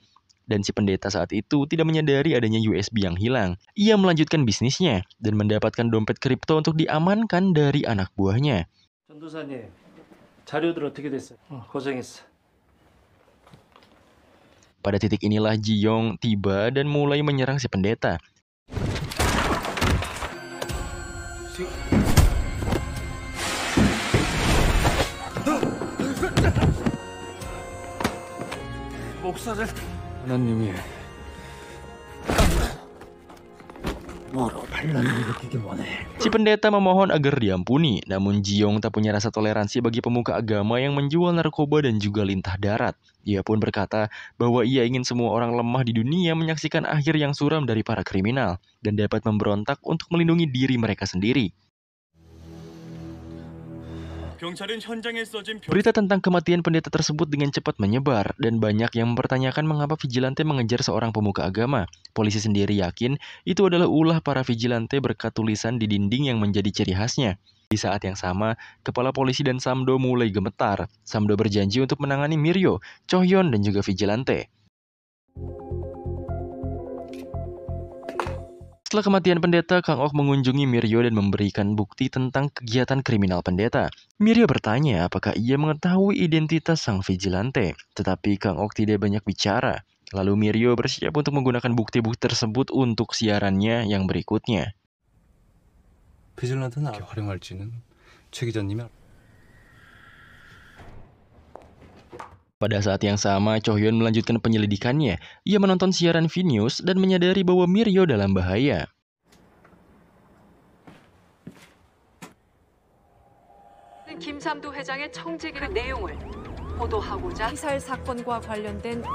Dan si pendeta saat itu tidak menyadari adanya USB yang hilang. Ia melanjutkan bisnisnya dan mendapatkan dompet kripto untuk diamankan dari anak buahnya. 전도사님, 자료들 어떻게 됐어요? 고생했어. Pada titik inilah Ji-yong tiba dan mulai menyerang si pendeta. 목사를 하나님이 뭐로 반란을 일으키기 원해. Si pendeta memohon agar diampuni, namun Ji-yong tak punya rasa toleransi bagi pemuka agama yang menjual narkoba dan juga lintah darat. Ia pun berkata bahwa ia ingin semua orang lemah di dunia menyaksikan akhir yang suram dari para kriminal dan dapat memberontak untuk melindungi diri mereka sendiri. Berita tentang kematian pendeta tersebut dengan cepat menyebar dan banyak yang mempertanyakan mengapa vigilante mengejar seorang pemuka agama. Polisi sendiri yakin itu adalah ulah para vigilante berkat tulisan di dinding yang menjadi ciri khasnya. Di saat yang sama, kepala polisi dan Samdo mulai gemetar. Samdo berjanji untuk menangani Miryo, Chohyon, dan juga vigilante. Setelah kematian pendeta, Kang Ok mengunjungi Miryo dan memberikan bukti tentang kegiatan kriminal pendeta. Miryo bertanya apakah ia mengetahui identitas sang vigilante, tetapi Kang Ok tidak banyak bicara. Lalu Miryo bersiap untuk menggunakan bukti-bukti tersebut untuk siarannya yang berikutnya. 비질란테는 어떻게 활용할지는 최 기자님이 Pada saat yang sama, Chohyon melanjutkan penyelidikannya. Ia menonton siaran V-News dan menyadari bahwa Miryo dalam bahaya. 김삼도 회장의 청직 내용을 보도하고자 피살 사건과 관련된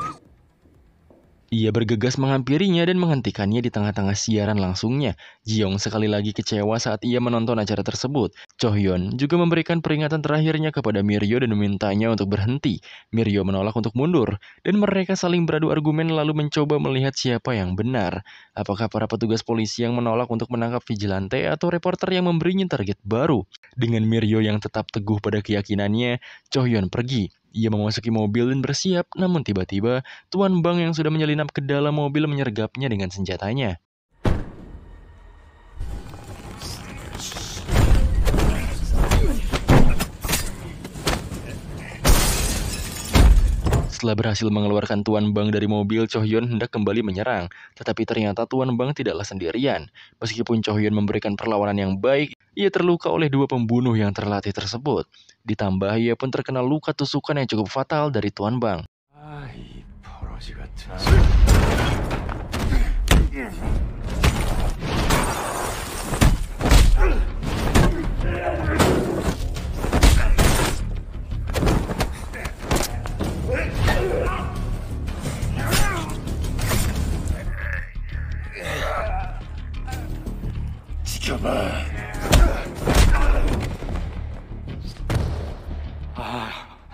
Ia bergegas menghampirinya dan menghentikannya di tengah-tengah siaran langsungnya. Ji-yong sekali lagi kecewa saat ia menonton acara tersebut. Chohyon juga memberikan peringatan terakhirnya kepada Miryo dan memintanya untuk berhenti. Miryo menolak untuk mundur, dan mereka saling beradu argumen lalu mencoba melihat siapa yang benar. Apakah para petugas polisi yang menolak untuk menangkap vigilante atau reporter yang memberinya target baru? Dengan Miryo yang tetap teguh pada keyakinannya, Chohyon pergi. Ia memasuki mobil dan bersiap, namun tiba-tiba Tuan Bang yang sudah menyelinap ke dalam mobil menyergapnya dengan senjatanya. Setelah berhasil mengeluarkan Tuan Bang dari mobil, Chohyon hendak kembali menyerang. Tetapi ternyata Tuan Bang tidaklah sendirian. Meskipun Chohyon memberikan perlawanan yang baik, ia terluka oleh dua pembunuh yang terlatih tersebut. Ditambah ia pun terkena luka tusukan yang cukup fatal dari Tuan Bang.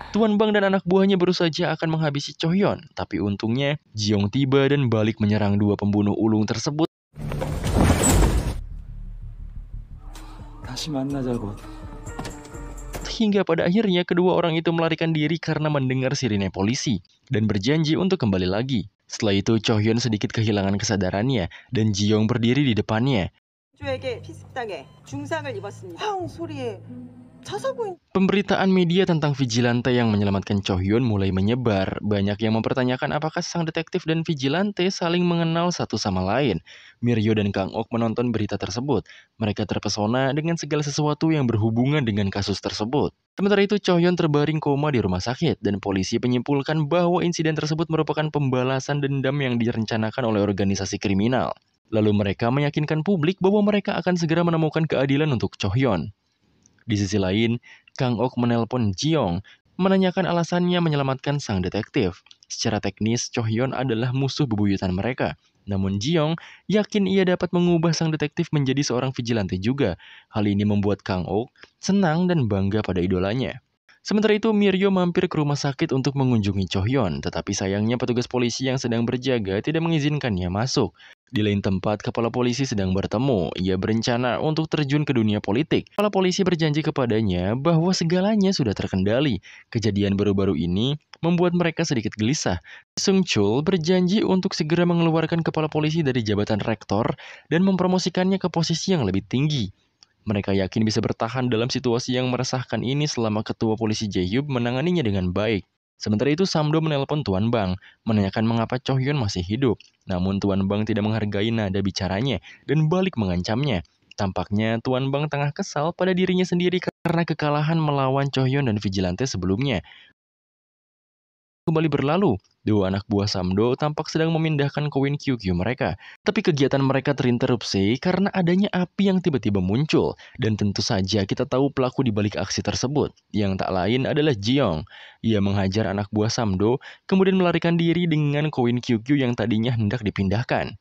Tuan Bang dan anak buahnya baru saja akan menghabisi Chohyon, tapi untungnya Ji-yong tiba dan balik menyerang dua pembunuh ulung tersebut. Hingga pada akhirnya kedua orang itu melarikan diri karena mendengar sirine polisi dan berjanji untuk kembali lagi. Setelah itu Chohyon sedikit kehilangan kesadarannya dan Ji-yong berdiri di depannya. Pemberitaan media tentang vigilante yang menyelamatkan Chohyon mulai menyebar. Banyak yang mempertanyakan apakah sang detektif dan vigilante saling mengenal satu sama lain. Miryo dan Kang Ok menonton berita tersebut. Mereka terpesona dengan segala sesuatu yang berhubungan dengan kasus tersebut. Sementara itu Chohyon terbaring koma di rumah sakit dan polisi menyimpulkan bahwa insiden tersebut merupakan pembalasan dendam yang direncanakan oleh organisasi kriminal. Lalu mereka meyakinkan publik bahwa mereka akan segera menemukan keadilan untuk Chohyon. Di sisi lain, Kang Ok menelpon Ji-yong, menanyakan alasannya menyelamatkan sang detektif. Secara teknis, Chohyon adalah musuh bebuyutan mereka. Namun Ji-yong yakin ia dapat mengubah sang detektif menjadi seorang vigilante juga. Hal ini membuat Kang Ok senang dan bangga pada idolanya. Sementara itu, Miryo mampir ke rumah sakit untuk mengunjungi Chohyun, tetapi sayangnya petugas polisi yang sedang berjaga tidak mengizinkannya masuk. Di lain tempat, kepala polisi sedang bertemu. Ia berencana untuk terjun ke dunia politik. Kepala polisi berjanji kepadanya bahwa segalanya sudah terkendali. Kejadian baru-baru ini membuat mereka sedikit gelisah. Sung Chul berjanji untuk segera mengeluarkan kepala polisi dari jabatan rektor dan mempromosikannya ke posisi yang lebih tinggi. Mereka yakin bisa bertahan dalam situasi yang meresahkan ini selama ketua polisi Jae-hyub menanganinya dengan baik. Sementara itu, Samdo menelpon Tuan Bang, menanyakan mengapa Chohyun masih hidup. Namun Tuan Bang tidak menghargai nada bicaranya dan balik mengancamnya. Tampaknya Tuan Bang tengah kesal pada dirinya sendiri karena kekalahan melawan Chohyun dan Vigilante sebelumnya. Kembali berlalu, dua anak buah Samdo tampak sedang memindahkan koin QQ mereka. Tapi kegiatan mereka terinterupsi karena adanya api yang tiba-tiba muncul. Dan tentu saja kita tahu pelaku di balik aksi tersebut, yang tak lain adalah Jeong. Ia menghajar anak buah Samdo, kemudian melarikan diri dengan koin QQ yang tadinya hendak dipindahkan.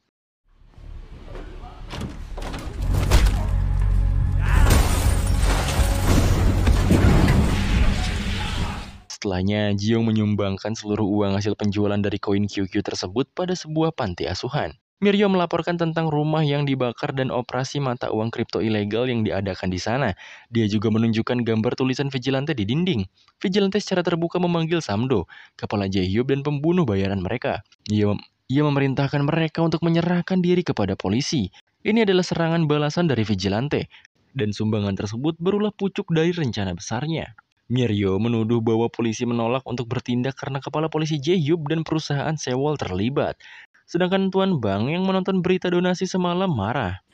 Setelahnya, Jeong menyumbangkan seluruh uang hasil penjualan dari koin QQ tersebut pada sebuah panti asuhan. Miryo melaporkan tentang rumah yang dibakar dan operasi mata uang kripto ilegal yang diadakan di sana. Dia juga menunjukkan gambar tulisan Vigilante di dinding. Vigilante secara terbuka memanggil Samdo, kepala Jae-hyub dan pembunuh bayaran mereka. Ia memerintahkan mereka untuk menyerahkan diri kepada polisi. Ini adalah serangan balasan dari Vigilante, dan sumbangan tersebut berulah pucuk dari rencana besarnya. Miryo menuduh bahwa polisi menolak untuk bertindak karena kepala polisi Jae-hyub dan perusahaan Sewol terlibat. Sedangkan Tuan Bang yang menonton berita donasi semalam marah.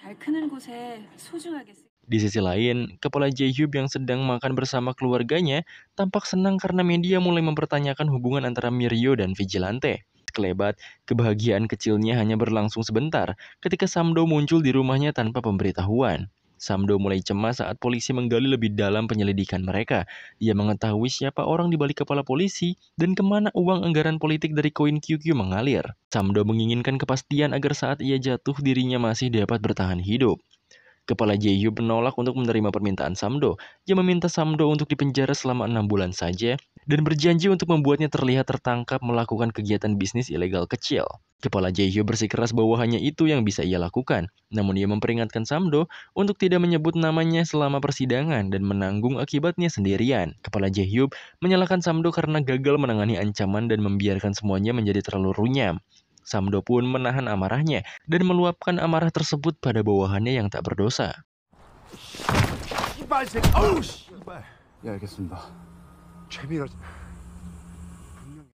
Di sisi lain, kepala Jae-hyub yang sedang makan bersama keluarganya tampak senang karena media mulai mempertanyakan hubungan antara Miryo dan Vigilante. Sekelebat, kebahagiaan kecilnya hanya berlangsung sebentar ketika Samdo muncul di rumahnya tanpa pemberitahuan. Samdo mulai cemas saat polisi menggali lebih dalam penyelidikan mereka. Ia mengetahui siapa orang di balik kepala polisi dan kemana uang anggaran politik dari koin QQ mengalir. Samdo menginginkan kepastian agar saat ia jatuh dirinya masih dapat bertahan hidup. Kepala Jae-hyub menolak untuk menerima permintaan Samdo. Ia meminta Samdo untuk dipenjara selama 6 bulan saja dan berjanji untuk membuatnya terlihat tertangkap melakukan kegiatan bisnis ilegal kecil. Kepala Jae-hyub bersikeras bahwa hanya itu yang bisa ia lakukan. Namun ia memperingatkan Samdo untuk tidak menyebut namanya selama persidangan dan menanggung akibatnya sendirian. Kepala Jae-hyub menyalahkan Samdo karena gagal menangani ancaman dan membiarkan semuanya menjadi terlalu runyam. Samdo pun menahan amarahnya dan meluapkan amarah tersebut pada bawahannya yang tak berdosa.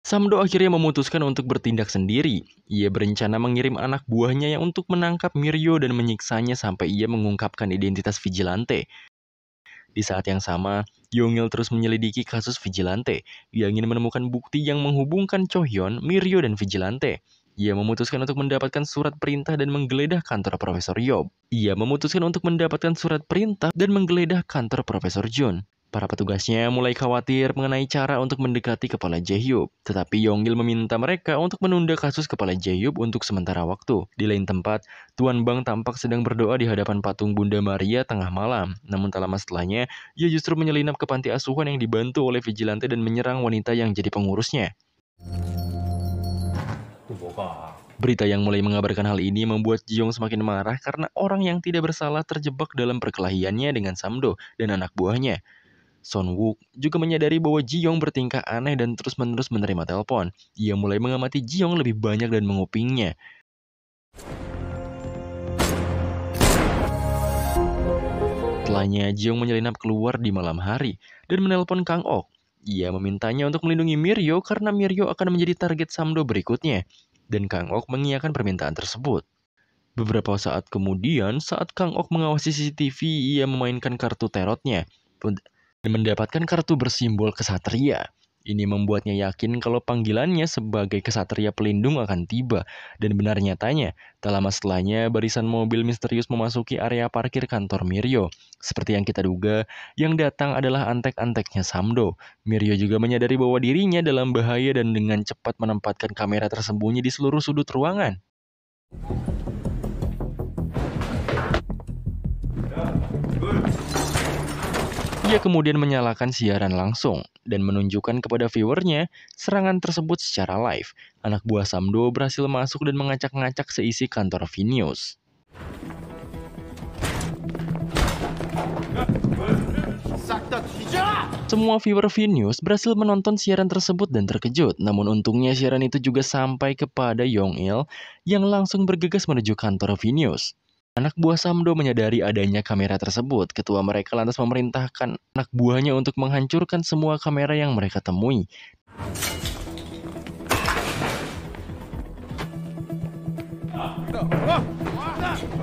Samdo akhirnya memutuskan untuk bertindak sendiri. Ia berencana mengirim anak buahnya yang untuk menangkap Miryo dan menyiksanya sampai ia mengungkapkan identitas Vigilante. Di saat yang sama, Yongil terus menyelidiki kasus Vigilante. Ia ingin menemukan bukti yang menghubungkan Chohyun, Miryo, dan Vigilante. Ia memutuskan untuk mendapatkan surat perintah dan menggeledah kantor Profesor Yob. Jun. Para petugasnya mulai khawatir mengenai cara untuk mendekati kepala Jae-hyub. Tetapi Yongil meminta mereka untuk menunda kasus kepala Jae-hyub untuk sementara waktu. Di lain tempat, Tuan Bang tampak sedang berdoa di hadapan patung Bunda Maria tengah malam. Namun tak lama setelahnya, ia justru menyelinap ke panti asuhan yang dibantu oleh Vigilante dan menyerang wanita yang jadi pengurusnya. Berita yang mulai mengabarkan hal ini membuat Jeong semakin marah karena orang yang tidak bersalah terjebak dalam perkelahiannya dengan Samdo dan anak buahnya. Son Wook juga menyadari bahwa Jeong bertingkah aneh dan terus-menerus menerima telepon. Ia mulai mengamati Jeong lebih banyak dan mengupingnya. Setelahnya, Jeong menyelinap keluar di malam hari dan menelpon Kang Ok. Ia memintanya untuk melindungi Miryo karena Miryo akan menjadi target Samdo berikutnya. Dan Kang Ok mengiyakan permintaan tersebut. Beberapa saat kemudian, saat Kang Ok mengawasi CCTV, ia memainkan kartu tarotnya dan mendapatkan kartu bersimbol kesatria. Ini membuatnya yakin kalau panggilannya sebagai kesatria pelindung akan tiba. Dan benar nyatanya, tak lama setelahnya barisan mobil misterius memasuki area parkir kantor Miryo. Seperti yang kita duga, yang datang adalah antek-anteknya Samdo. Miryo juga menyadari bahwa dirinya dalam bahaya dan dengan cepat menempatkan kamera tersembunyi di seluruh sudut ruangan. Dia kemudian menyalakan siaran langsung dan menunjukkan kepada viewernya serangan tersebut secara live. Anak buah Samdo berhasil masuk dan mengacak-ngacak seisi kantor VNews. Semua viewer VNews berhasil menonton siaran tersebut dan terkejut. Namun untungnya siaran itu juga sampai kepada Yong-il yang langsung bergegas menuju kantor VNews. Anak buah Samdo menyadari adanya kamera tersebut. Ketua mereka lantas memerintahkan anak buahnya untuk menghancurkan semua kamera yang mereka temui.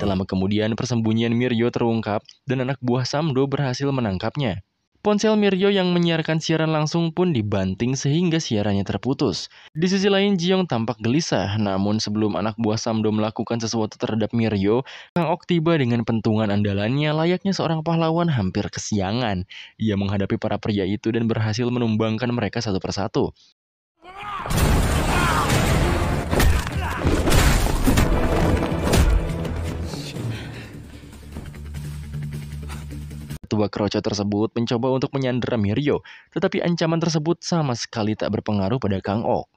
Tak lama kemudian persembunyian Miryo terungkap dan anak buah Samdo berhasil menangkapnya. Ponsel Miryo yang menyiarkan siaran langsung pun dibanting sehingga siarannya terputus. Di sisi lain, Ji-young tampak gelisah. Namun sebelum anak buah Samdo melakukan sesuatu terhadap Miryo, Kang Ok tiba dengan pentungan andalannya layaknya seorang pahlawan hampir kesiangan. Ia menghadapi para pria itu dan berhasil menumbangkan mereka satu persatu. Ketua keroco tersebut mencoba untuk menyandera Miryo, tetapi ancaman tersebut sama sekali tak berpengaruh pada Kang Ok.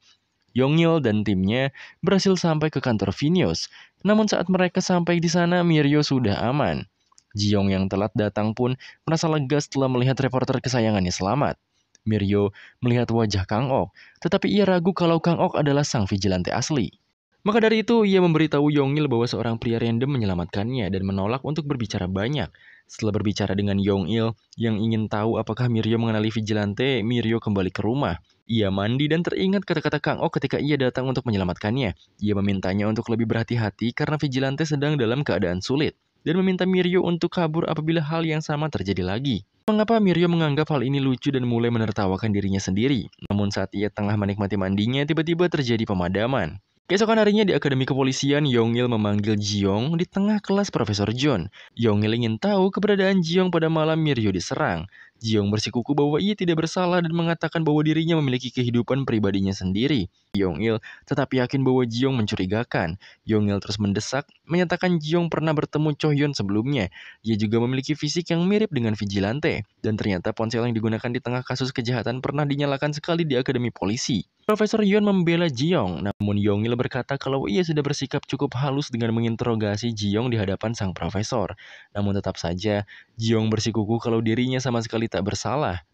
Yong-il dan timnya berhasil sampai ke kantor VNews. Namun saat mereka sampai di sana, Miryo sudah aman. Ji-young yang telat datang pun merasa lega setelah melihat reporter kesayangannya selamat. Miryo melihat wajah Kang Ok, tetapi ia ragu kalau Kang Ok adalah sang vigilante asli. Maka dari itu, ia memberitahu Yong-il bahwa seorang pria random menyelamatkannya dan menolak untuk berbicara banyak. Setelah berbicara dengan Yong-il yang ingin tahu apakah Miryo mengenali vigilante, Miryo kembali ke rumah. Ia mandi dan teringat kata-kata Kang Ok ketika ia datang untuk menyelamatkannya. Ia memintanya untuk lebih berhati-hati karena vigilante sedang dalam keadaan sulit, dan meminta Miryo untuk kabur apabila hal yang sama terjadi lagi. Mengapa Miryo menganggap hal ini lucu dan mulai menertawakan dirinya sendiri? Namun saat ia tengah menikmati mandinya, tiba-tiba terjadi pemadaman. Keesokan harinya di Akademi Kepolisian, Yong-il memanggil Ji-young di tengah kelas Profesor John. Yong-il ingin tahu keberadaan Ji-young pada malam Miryo diserang. Ji-young bersikuku bahwa ia tidak bersalah dan mengatakan bahwa dirinya memiliki kehidupan pribadinya sendiri. Yong-il tetap yakin bahwa Ji-young mencurigakan. Yong-il terus mendesak, menyatakan Ji-young pernah bertemu Cho-hyun sebelumnya. Ia juga memiliki fisik yang mirip dengan vigilante. Dan ternyata ponsel yang digunakan di tengah kasus kejahatan pernah dinyalakan sekali di Akademi Polisi. Profesor Yeon membela Ji-young, namun Yong-il berkata kalau ia sudah bersikap cukup halus dengan menginterogasi Ji-young di hadapan sang profesor. Namun tetap saja, Ji-young bersikuku kalau dirinya sama sekali tak bersalah.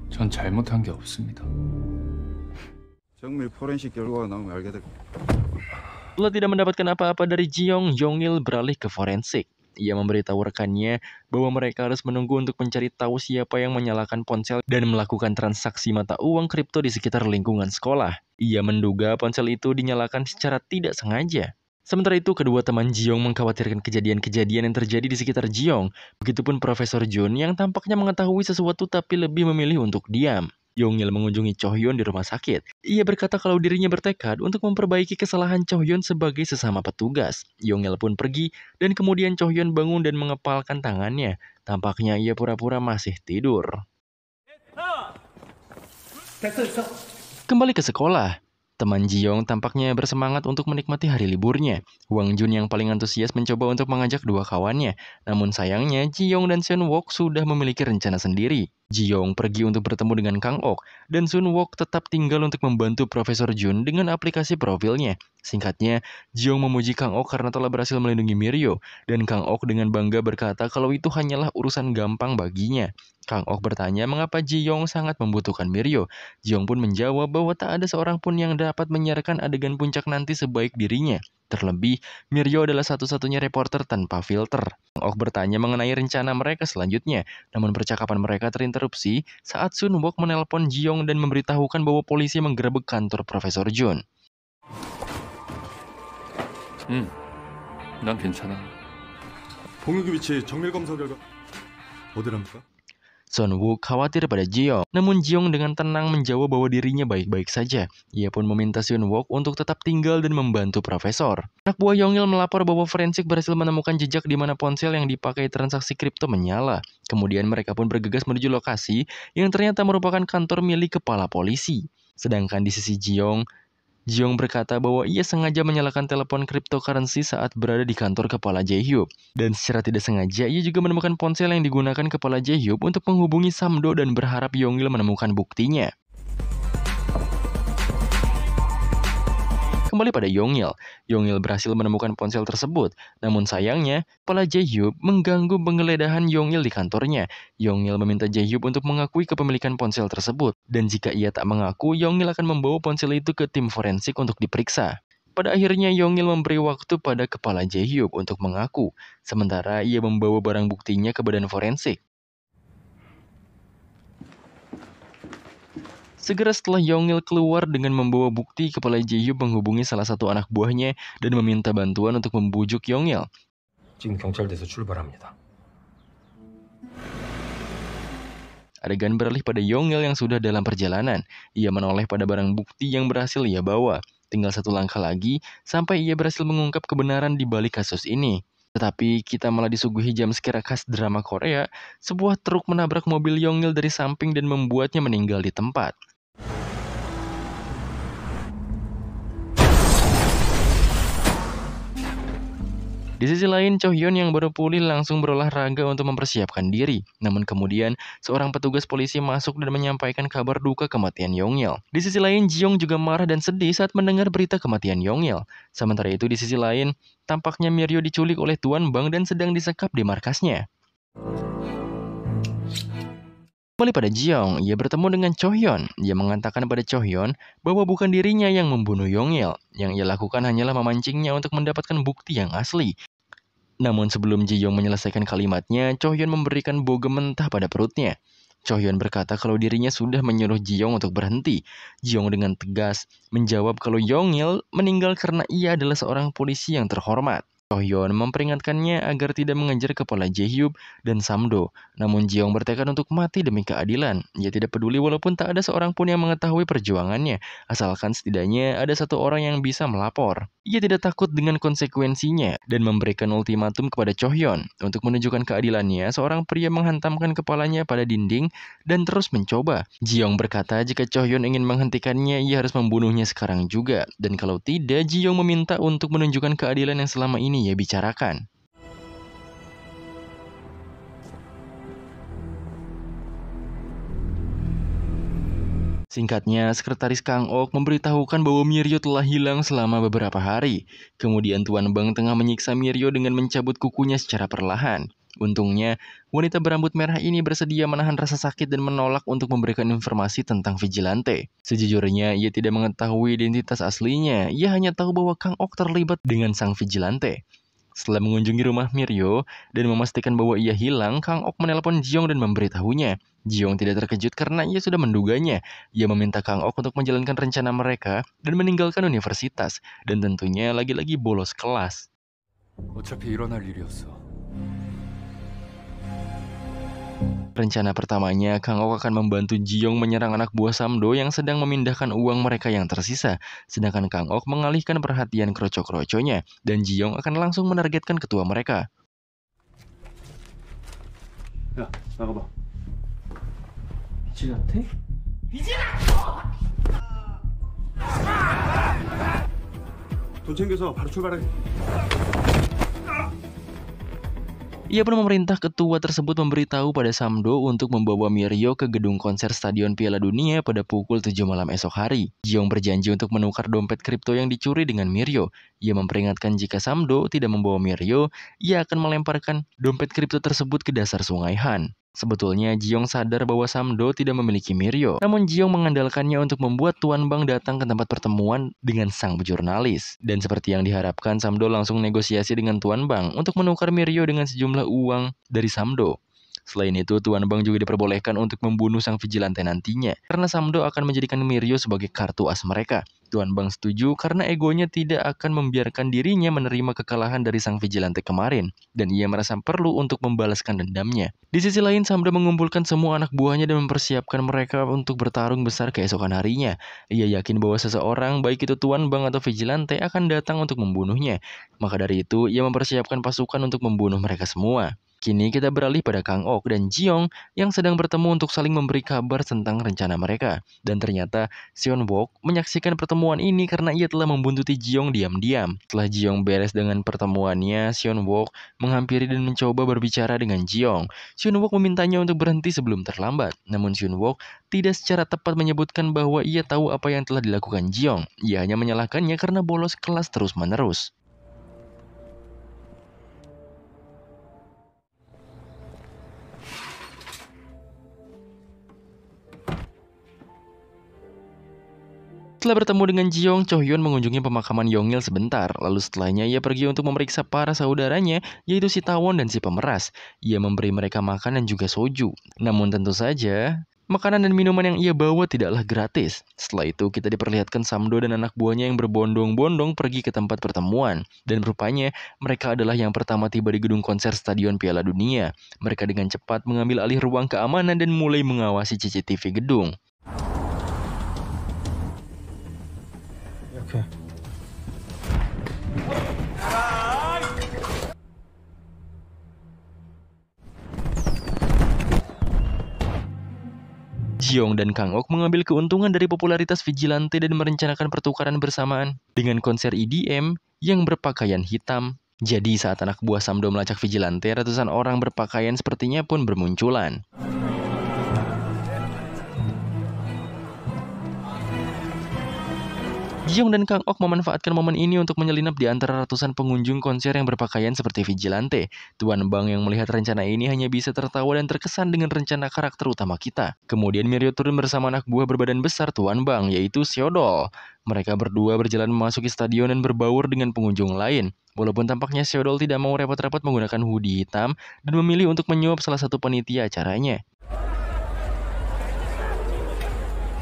전 잘못한 게 없습니다. 정밀 포렌식 결과가 나오면 알게 될 겁니다. Setelah tidak mendapatkan apa-apa dari Ji-young, Yong-il beralih ke forensik. Ia memberitahu rekannya bahwa mereka harus menunggu untuk mencari tahu siapa yang menyalakan ponsel dan melakukan transaksi mata uang kripto di sekitar lingkungan sekolah. Ia menduga ponsel itu dinyalakan secara tidak sengaja. Sementara itu, kedua teman Ji-young mengkhawatirkan kejadian-kejadian yang terjadi di sekitar Ji-young. Begitupun Profesor John yang tampaknya mengetahui sesuatu tapi lebih memilih untuk diam. Yong-il mengunjungi Cho-hyun di rumah sakit. Ia berkata kalau dirinya bertekad untuk memperbaiki kesalahan Cho-hyun sebagai sesama petugas. Yong-il pun pergi dan kemudian Cho-hyun bangun dan mengepalkan tangannya. Tampaknya ia pura-pura masih tidur. Kembali ke sekolah. Teman Ji-young tampaknya bersemangat untuk menikmati hari liburnya. Hwang Jun yang paling antusias mencoba untuk mengajak dua kawannya. Namun sayangnya, Ji-young dan Sun-wook sudah memiliki rencana sendiri. Ji-young pergi untuk bertemu dengan Kang Ok, dan Sun-wook tetap tinggal untuk membantu Profesor Jun dengan aplikasi profilnya. Singkatnya, Ji-young memuji Kang Ok karena telah berhasil melindungi Miryo, dan Kang Ok dengan bangga berkata kalau itu hanyalah urusan gampang baginya. Kang Ok bertanya mengapa Ji-young sangat membutuhkan Miryo. Ji-young pun menjawab bahwa tak ada seorang pun yang dapat menyiarkan adegan puncak nanti sebaik dirinya. Terlebih, Miryo adalah satu-satunya reporter tanpa filter. Kang Ok bertanya mengenai rencana mereka selanjutnya, namun percakapan mereka terinterupsi saat Sun-wook menelpon Ji-young dan memberitahukan bahwa polisi menggerebek kantor Profesor John. 난 괜찮아. 봉유기 위치 정밀 검사 결과 어디랍니까? Sun-wook khawatir pada Ji-young, namun Ji-young dengan tenang menjawab bahwa dirinya baik-baik saja. Ia pun meminta Sun-wook untuk tetap tinggal dan membantu profesor. Anak buah Yong-il melapor bahwa forensik berhasil menemukan jejak di mana ponsel yang dipakai transaksi kripto menyala. Kemudian mereka pun bergegas menuju lokasi yang ternyata merupakan kantor milik kepala polisi. Sedangkan di sisi Ji-young Jiong berkata bahwa ia sengaja menyalakan telepon cryptocurrency saat berada di kantor kepala Jae-hyuk. Dan secara tidak sengaja, ia juga menemukan ponsel yang digunakan kepala Jae-hyuk untuk menghubungi Samdo dan berharap Yong-il menemukan buktinya. Kembali pada Yong-il. Yong-il berhasil menemukan ponsel tersebut. Namun sayangnya, kepala Jae-hyuk mengganggu penggeledahan Yong-il di kantornya. Yong-il meminta Jae-hyuk untuk mengakui kepemilikan ponsel tersebut. Dan jika ia tak mengaku, Yong-il akan membawa ponsel itu ke tim forensik untuk diperiksa. Pada akhirnya Yong-il memberi waktu pada kepala Jae-hyuk untuk mengaku. Sementara ia membawa barang buktinya ke badan forensik. Segera setelah Yong-il keluar dengan membawa bukti, kepala Jae-hyuk menghubungi salah satu anak buahnya dan meminta bantuan untuk membujuk Yong-il. 지금 경찰대에서 출발합니다. Adegan beralih pada Yong-il yang sudah dalam perjalanan. Ia menoleh pada barang bukti yang berhasil ia bawa. Tinggal satu langkah lagi sampai ia berhasil mengungkap kebenaran di balik kasus ini. Tetapi kita malah disuguhi jumpscare khas drama Korea. Sebuah truk menabrak mobil Yong-il dari samping dan membuatnya meninggal di tempat. Di sisi lain, Cho-hyun yang baru pulih langsung berolahraga untuk mempersiapkan diri. Namun kemudian, seorang petugas polisi masuk dan menyampaikan kabar duka kematian Yong-il. Di sisi lain, Jiong juga marah dan sedih saat mendengar berita kematian Yong-il. Sementara itu, di sisi lain, tampaknya Miryo diculik oleh Tuan Bang dan sedang disekap di markasnya. Kembali pada Jiong, ia bertemu dengan Cho-hyun. Ia mengatakan pada Cho-hyun bahwa bukan dirinya yang membunuh Yong-il. Yang ia lakukan hanyalah memancingnya untuk mendapatkan bukti yang asli. Namun sebelum Jiong menyelesaikan kalimatnya, Cho-hyun memberikan bogem mentah pada perutnya. Cho-hyun berkata kalau dirinya sudah menyuruh Jiong untuk berhenti. Jiong dengan tegas menjawab kalau Yong-il meninggal karena ia adalah seorang polisi yang terhormat. Cho-hyun memperingatkannya agar tidak mengejar kepala Jae-hyuk dan Samdo. Namun Jiong bertekad untuk mati demi keadilan. Ia tidak peduli walaupun tak ada seorang pun yang mengetahui perjuangannya, asalkan setidaknya ada satu orang yang bisa melapor. Ia tidak takut dengan konsekuensinya dan memberikan ultimatum kepada Cho-hyun. Untuk menunjukkan keadilannya, seorang pria menghantamkan kepalanya pada dinding dan terus mencoba. Jiong berkata jika Cho-hyun ingin menghentikannya, ia harus membunuhnya sekarang juga. Dan kalau tidak, Jiong meminta untuk menunjukkan keadilan yang selama ini ia bicarakan. Singkatnya, sekretaris Kang Ok memberitahukan bahwa Miryo telah hilang selama beberapa hari. Kemudian Tuan Bang tengah menyiksa Miryo dengan mencabut kukunya secara perlahan. Untungnya, wanita berambut merah ini bersedia menahan rasa sakit dan menolak untuk memberikan informasi tentang vigilante. Sejujurnya, ia tidak mengetahui identitas aslinya. Ia hanya tahu bahwa Kang Ok terlibat dengan sang vigilante. Setelah mengunjungi rumah Miryo dan memastikan bahwa ia hilang, Kang Ok menelpon Jiong dan memberitahunya. Jiong tidak terkejut karena ia sudah menduganya. Ia meminta Kang Ok untuk menjalankan rencana mereka dan meninggalkan universitas. Dan tentunya lagi-lagi bolos kelas. 어차피 일어날 일이었어. Rencana pertamanya, Kang Ok akan membantu Jiong menyerang anak buah Samdo yang sedang memindahkan uang mereka yang tersisa. Sedangkan Kang Ok mengalihkan perhatian kroco-kroconya, dan Jiong akan langsung menargetkan ketua mereka. 야, 나가봐. vigilante? 돈 챙겨서 바로 출발해. Ia pun memerintah ketua tersebut memberitahu pada Samdo untuk membawa Miryo ke gedung konser Stadion Piala Dunia pada pukul 7 malam esok hari. Jiong berjanji untuk menukar dompet kripto yang dicuri dengan Miryo. Ia memperingatkan jika Samdo tidak membawa Miryo, ia akan melemparkan dompet kripto tersebut ke dasar sungai Han. Sebetulnya Jiong sadar bahwa Samdo tidak memiliki Miryo, namun Jiong mengandalkannya untuk membuat Tuan Bang datang ke tempat pertemuan dengan sang jurnalis. Dan seperti yang diharapkan, Samdo langsung negosiasi dengan Tuan Bang untuk menukar Miryo dengan sejumlah uang dari Samdo. Selain itu, Tuan Bang juga diperbolehkan untuk membunuh sang vigilante nantinya, karena Samdo akan menjadikan Miryo sebagai kartu as mereka. Tuan Bang setuju karena egonya tidak akan membiarkan dirinya menerima kekalahan dari sang vigilante kemarin, dan ia merasa perlu untuk membalaskan dendamnya. Di sisi lain, Samdo mengumpulkan semua anak buahnya dan mempersiapkan mereka untuk bertarung besar keesokan harinya. Ia yakin bahwa seseorang, baik itu Tuan Bang atau vigilante, akan datang untuk membunuhnya. Maka dari itu, ia mempersiapkan pasukan untuk membunuh mereka semua. Kini kita beralih pada Kang Ok dan Ji-young yang sedang bertemu untuk saling memberi kabar tentang rencana mereka. Dan ternyata Seon-wook menyaksikan pertemuan ini karena ia telah membuntuti Ji-young diam-diam. Setelah Ji-young beres dengan pertemuannya, Seon-wook menghampiri dan mencoba berbicara dengan Ji-young. Seon-wook memintanya untuk berhenti sebelum terlambat. Namun Seon-wook tidak secara tepat menyebutkan bahwa ia tahu apa yang telah dilakukan Ji-young. Ia hanya menyalahkannya karena bolos kelas terus-menerus. Setelah bertemu dengan Ji-young, Cho-hyun mengunjungi pemakaman Yong-il sebentar. Lalu setelahnya ia pergi untuk memeriksa para saudaranya, yaitu si tawon dan si pemeras. Ia memberi mereka makan dan juga soju. Namun tentu saja, makanan dan minuman yang ia bawa tidaklah gratis. Setelah itu kita diperlihatkan Samdo dan anak buahnya yang berbondong-bondong pergi ke tempat pertemuan. Dan rupanya mereka adalah yang pertama tiba di gedung konser Stadion Piala Dunia. Mereka dengan cepat mengambil alih ruang keamanan dan mulai mengawasi CCTV gedung. Ji-young dan Kang Ok mengambil keuntungan dari popularitas Vigilante dan merencanakan pertukaran bersamaan dengan konser EDM yang berpakaian hitam. Jadi saat anak buah Samdo melacak Vigilante, ratusan orang berpakaian sepertinya pun bermunculan. Ji-young dan Kang Ok memanfaatkan momen ini untuk menyelinap di antara ratusan pengunjung konser yang berpakaian seperti Vigilante. Tuan Bang yang melihat rencana ini hanya bisa tertawa dan terkesan dengan rencana karakter utama kita. Kemudian Miryo turun bersama anak buah berbadan besar Tuan Bang, yaitu Seodol. Mereka berdua berjalan memasuki stadion dan berbaur dengan pengunjung lain. Walaupun tampaknya Seodol tidak mau repot-repot menggunakan hoodie hitam dan memilih untuk menyuap salah satu panitia acaranya.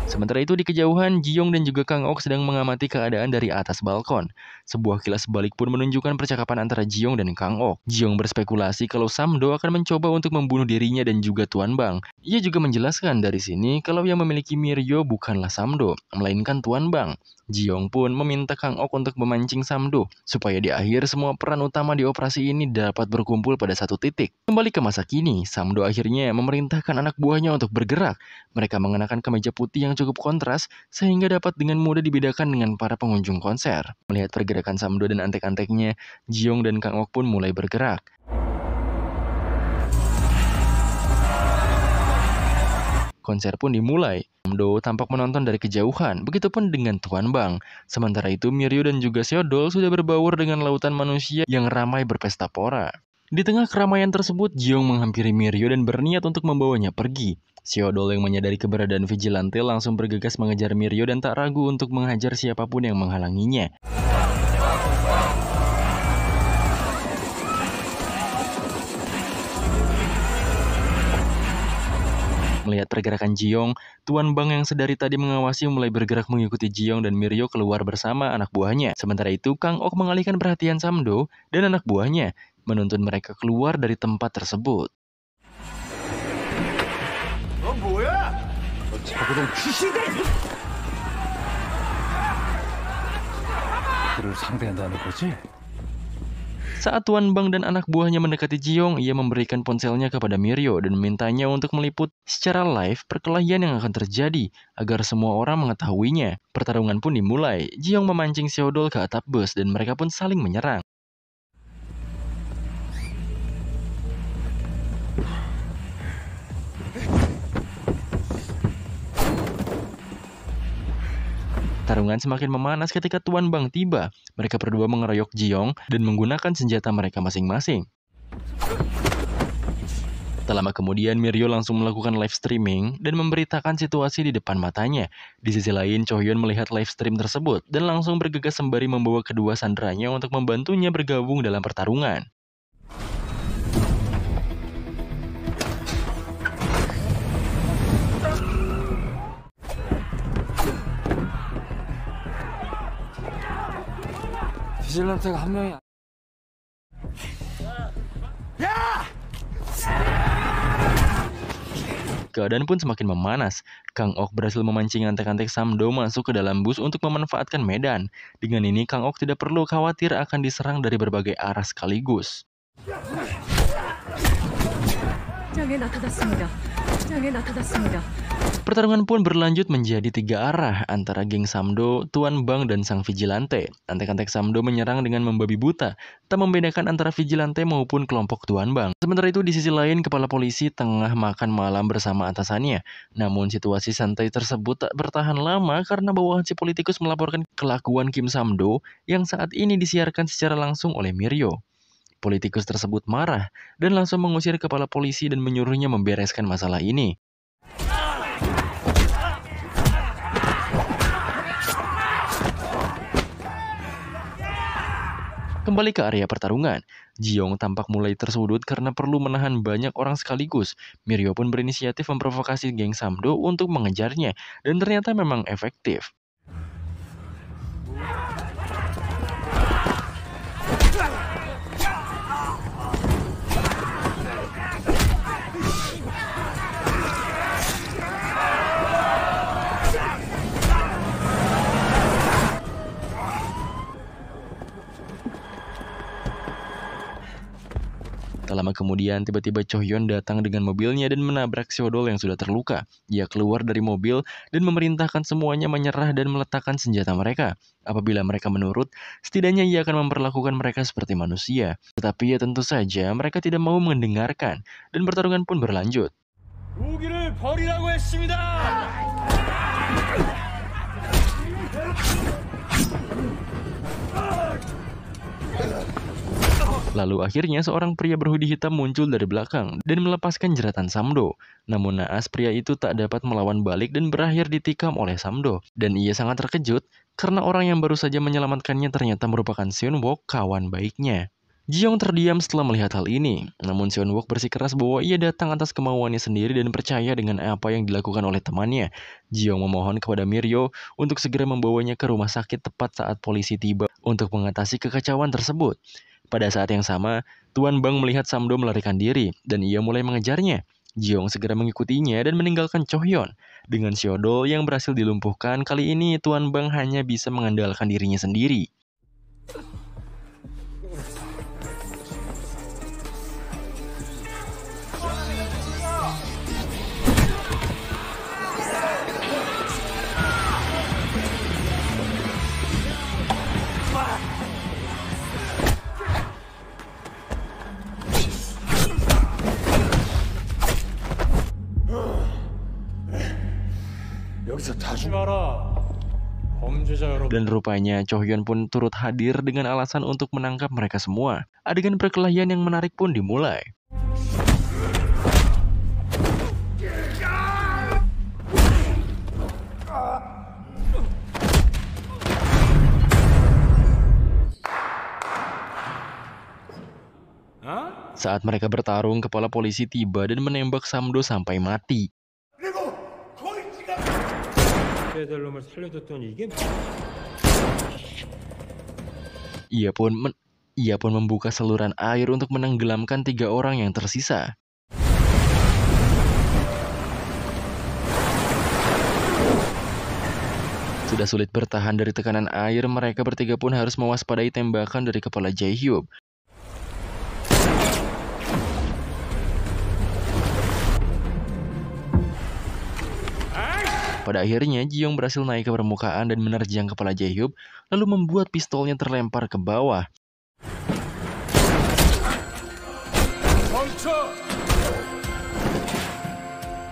Sementara itu di kejauhan, Ji-young dan juga Kang Ok sedang mengamati keadaan dari atas balkon. Sebuah kilas balik pun menunjukkan percakapan antara Ji-young dan Kang Ok. Ji-young berspekulasi kalau Samdo akan mencoba untuk membunuh dirinya dan juga Tuan Bang. Ia juga menjelaskan dari sini kalau yang memiliki Miryo bukanlah Samdo, melainkan Tuan Bang. Ji-young pun meminta Kang Ok untuk memancing Samdo, supaya di akhir semua peran utama di operasi ini dapat berkumpul pada satu titik. Kembali ke masa kini, Samdo akhirnya memerintahkan anak buahnya untuk bergerak. Mereka mengenakan kemeja putih yang cukup kontras, sehingga dapat dengan mudah dibedakan dengan para pengunjung konser. Melihat pergerakan Samdo dan antek-anteknya, Ji-young dan Kang Ok pun mulai bergerak. Konser pun dimulai. Samdo tampak menonton dari kejauhan, begitupun dengan Tuan Bang. Sementara itu Miryo dan juga Seodol sudah berbaur dengan lautan manusia yang ramai berpesta pora. Di tengah keramaian tersebut, Ji-young menghampiri Miryo dan berniat untuk membawanya pergi. Seodol yang menyadari keberadaan Vigilante langsung bergegas mengejar Miryo dan tak ragu untuk menghajar siapapun yang menghalanginya. Melihat pergerakan Ji-young, Tuan Bang yang sedari tadi mengawasi mulai bergerak mengikuti Ji-young dan Miryo keluar bersama anak buahnya. Sementara itu, Kang Ok mengalihkan perhatian Samdo dan anak buahnya, menuntun mereka keluar dari tempat tersebut. Saat Tuan Bang dan anak buahnya mendekati Ji-young, ia memberikan ponselnya kepada Miryo dan memintanya untuk meliput secara live perkelahian yang akan terjadi agar semua orang mengetahuinya. Pertarungan pun dimulai. Ji-young memancing Seodol ke atap bus dan mereka pun saling menyerang. Pertarungan semakin memanas ketika Tuan Bang tiba. Mereka berdua mengeroyok Ji-young dan menggunakan senjata mereka masing-masing. Tak lama kemudian, Miryo langsung melakukan live streaming dan memberitakan situasi di depan matanya. Di sisi lain, Cho-hyun melihat live stream tersebut dan langsung bergegas sembari membawa kedua sandranya untuk membantunya bergabung dalam pertarungan. 비질란테가 한 명이 Keadaan pun semakin memanas. Kang Ok berhasil memancing antek-antek Samdo masuk ke dalam bus untuk memanfaatkan medan. Dengan ini, Kang Ok tidak perlu khawatir akan diserang dari berbagai arah sekaligus. Pertarungan pun berlanjut menjadi 3 arah antara geng Samdo, Tuan Bang, dan sang vigilante. Antek-antek Samdo menyerang dengan membabi buta, tak membedakan antara vigilante maupun kelompok Tuan Bang. Sementara itu di sisi lain, kepala polisi tengah makan malam bersama atasannya. Namun situasi santai tersebut tak bertahan lama karena bawahan si politikus melaporkan kelakuan Kim Samdo yang saat ini disiarkan secara langsung oleh Miryo. Politikus tersebut marah dan langsung mengusir kepala polisi dan menyuruhnya membereskan masalah ini. Kembali ke area pertarungan, Jiong tampak mulai tersudut karena perlu menahan banyak orang sekaligus. Miryo pun berinisiatif memprovokasi geng Samdo untuk mengejarnya, dan ternyata memang efektif. Tak lama kemudian, tiba-tiba Chohyon datang dengan mobilnya dan menabrak Seodol yang sudah terluka. Ia keluar dari mobil dan memerintahkan semuanya menyerah dan meletakkan senjata mereka. Apabila mereka menurut, setidaknya ia akan memperlakukan mereka seperti manusia. Tetapi ya tentu saja mereka tidak mau mendengarkan, dan pertarungan pun berlanjut. 무기를 버리라고 했습니다. Lalu akhirnya seorang pria berhoodie hitam muncul dari belakang dan melepaskan jeratan Samdo. Namun naas pria itu tak dapat melawan balik dan berakhir ditikam oleh Samdo. Dan ia sangat terkejut karena orang yang baru saja menyelamatkannya ternyata merupakan Seonwook, kawan baiknya. Jiong terdiam setelah melihat hal ini. Namun Seonwook bersikeras bahwa ia datang atas kemauannya sendiri dan percaya dengan apa yang dilakukan oleh temannya. Jiong memohon kepada Miryo untuk segera membawanya ke rumah sakit tepat saat polisi tiba untuk mengatasi kekacauan tersebut. Pada saat yang sama, Tuan Bang melihat Samdo melarikan diri dan ia mulai mengejarnya. Jiong segera mengikutinya dan meninggalkan Chohyon. Dengan Seodol yang berhasil dilumpuhkan, kali ini Tuan Bang hanya bisa mengandalkan dirinya sendiri. Dan rupanya Chohyon pun turut hadir dengan alasan untuk menangkap mereka semua. Adegan perkelahian yang menarik pun dimulai. Saat mereka bertarung, kepala polisi tiba dan menembak Samdo sampai mati. Ia pun membuka saluran air untuk menenggelamkan 3 orang yang tersisa. Sudah sulit bertahan dari tekanan air, mereka bertiga pun harus mewaspadai tembakan dari kepala Jae-hyuk. Pada akhirnya, Jiong berhasil naik ke permukaan dan menerjang kepala Jae-hyuk, lalu membuat pistolnya terlempar ke bawah.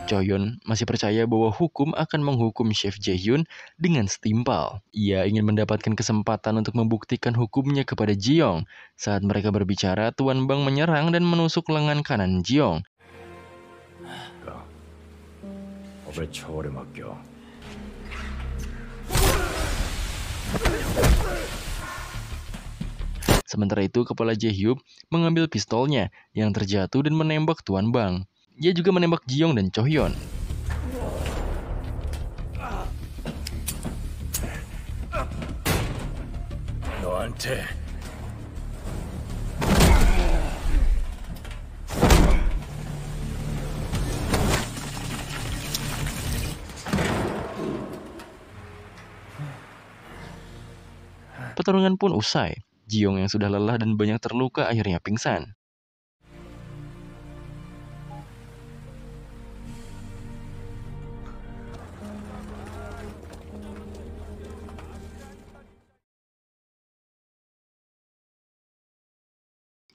Chohyon masih percaya bahwa hukum akan menghukum Chef Jae-hyun dengan setimpal. Ia ingin mendapatkan kesempatan untuk membuktikan hukumnya kepada Jiong. Saat mereka berbicara, Tuan Bang menyerang dan menusuk lengan kanan Jiong. Sementara itu, kepala Jae-hyuk mengambil pistolnya yang terjatuh dan menembak Tuan Bang. Ia juga menembak Jiong dan Chohyon. Pertarungan pun usai. Jiong yang sudah lelah dan banyak terluka akhirnya pingsan.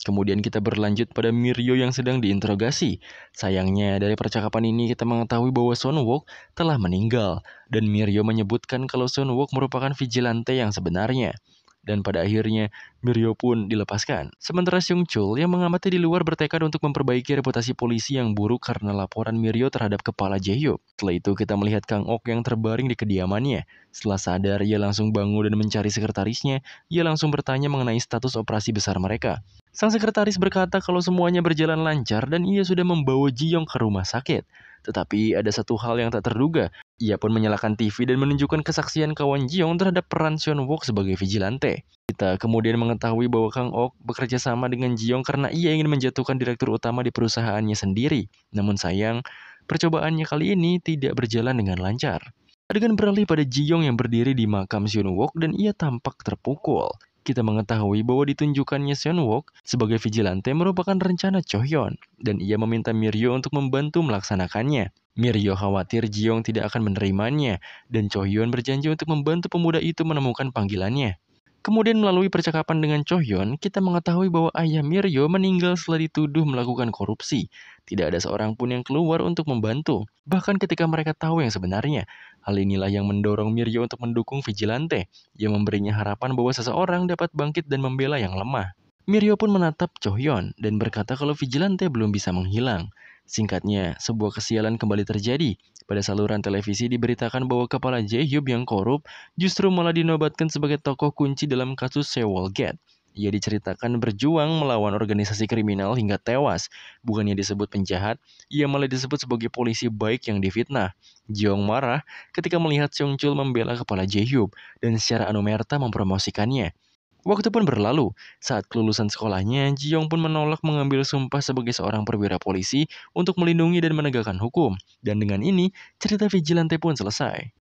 Kemudian kita berlanjut pada Miryo yang sedang diinterogasi. Sayangnya dari percakapan ini kita mengetahui bahwa Sunwook telah meninggal dan Miryo menyebutkan kalau Sunwook merupakan vigilante yang sebenarnya. Dan pada akhirnya Miryo pun dilepaskan. Sementara Seung Chul yang mengamati di luar bertekad untuk memperbaiki reputasi polisi yang buruk karena laporan Miryo terhadap kepala Jae-hyuk. Setelah itu kita melihat Kang Ok yang terbaring di kediamannya. Setelah sadar, ia langsung bangun dan mencari sekretarisnya. Ia langsung bertanya mengenai status operasi besar mereka. Sang sekretaris berkata kalau semuanya berjalan lancar dan ia sudah membawa Ji-young ke rumah sakit. Tetapi ada satu hal yang tak terduga. Ia pun menyalakan TV dan menunjukkan kesaksian kawan Ji-young terhadap peran Sunwook sebagai vigilante. Kita kemudian mengetahui bahwa Kang Ok bekerja sama dengan Ji-young karena ia ingin menjatuhkan direktur utama di perusahaannya sendiri. Namun sayang, percobaannya kali ini tidak berjalan dengan lancar. Adegan beralih pada Ji-young yang berdiri di makam Sunwook dan ia tampak terpukul. Kita mengetahui bahwa ditunjukkannya Sunwook sebagai vigilante merupakan rencana Cho Hyun dan ia meminta Miryo untuk membantu melaksanakannya. Miryo khawatir Ji-young tidak akan menerimanya dan Cho Hyun berjanji untuk membantu pemuda itu menemukan panggilannya. Kemudian melalui percakapan dengan Cho Hyun, kita mengetahui bahwa ayah Miryo meninggal setelah dituduh melakukan korupsi. Tidak ada seorang pun yang keluar untuk membantu, bahkan ketika mereka tahu yang sebenarnya. Hal inilah yang mendorong Miryo untuk mendukung vigilante, yang memberinya harapan bahwa seseorang dapat bangkit dan membela yang lemah. Miryo pun menatap Cho Hyun dan berkata kalau vigilante belum bisa menghilang. Singkatnya, sebuah kesialan kembali terjadi. Pada saluran televisi diberitakan bahwa kepala Jae-hyuk yang korup justru malah dinobatkan sebagai tokoh kunci dalam kasus Sewol Gate. Ia diceritakan berjuang melawan organisasi kriminal hingga tewas. Bukannya disebut penjahat, ia malah disebut sebagai polisi baik yang difitnah. Ji-young marah ketika melihat Seung Chul membela kepala Jae-hyuk dan secara anumerta mempromosikannya. Waktu pun berlalu, saat kelulusan sekolahnya, Ji-young pun menolak mengambil sumpah sebagai seorang perwira polisi untuk melindungi dan menegakkan hukum. Dan dengan ini, cerita vigilante pun selesai.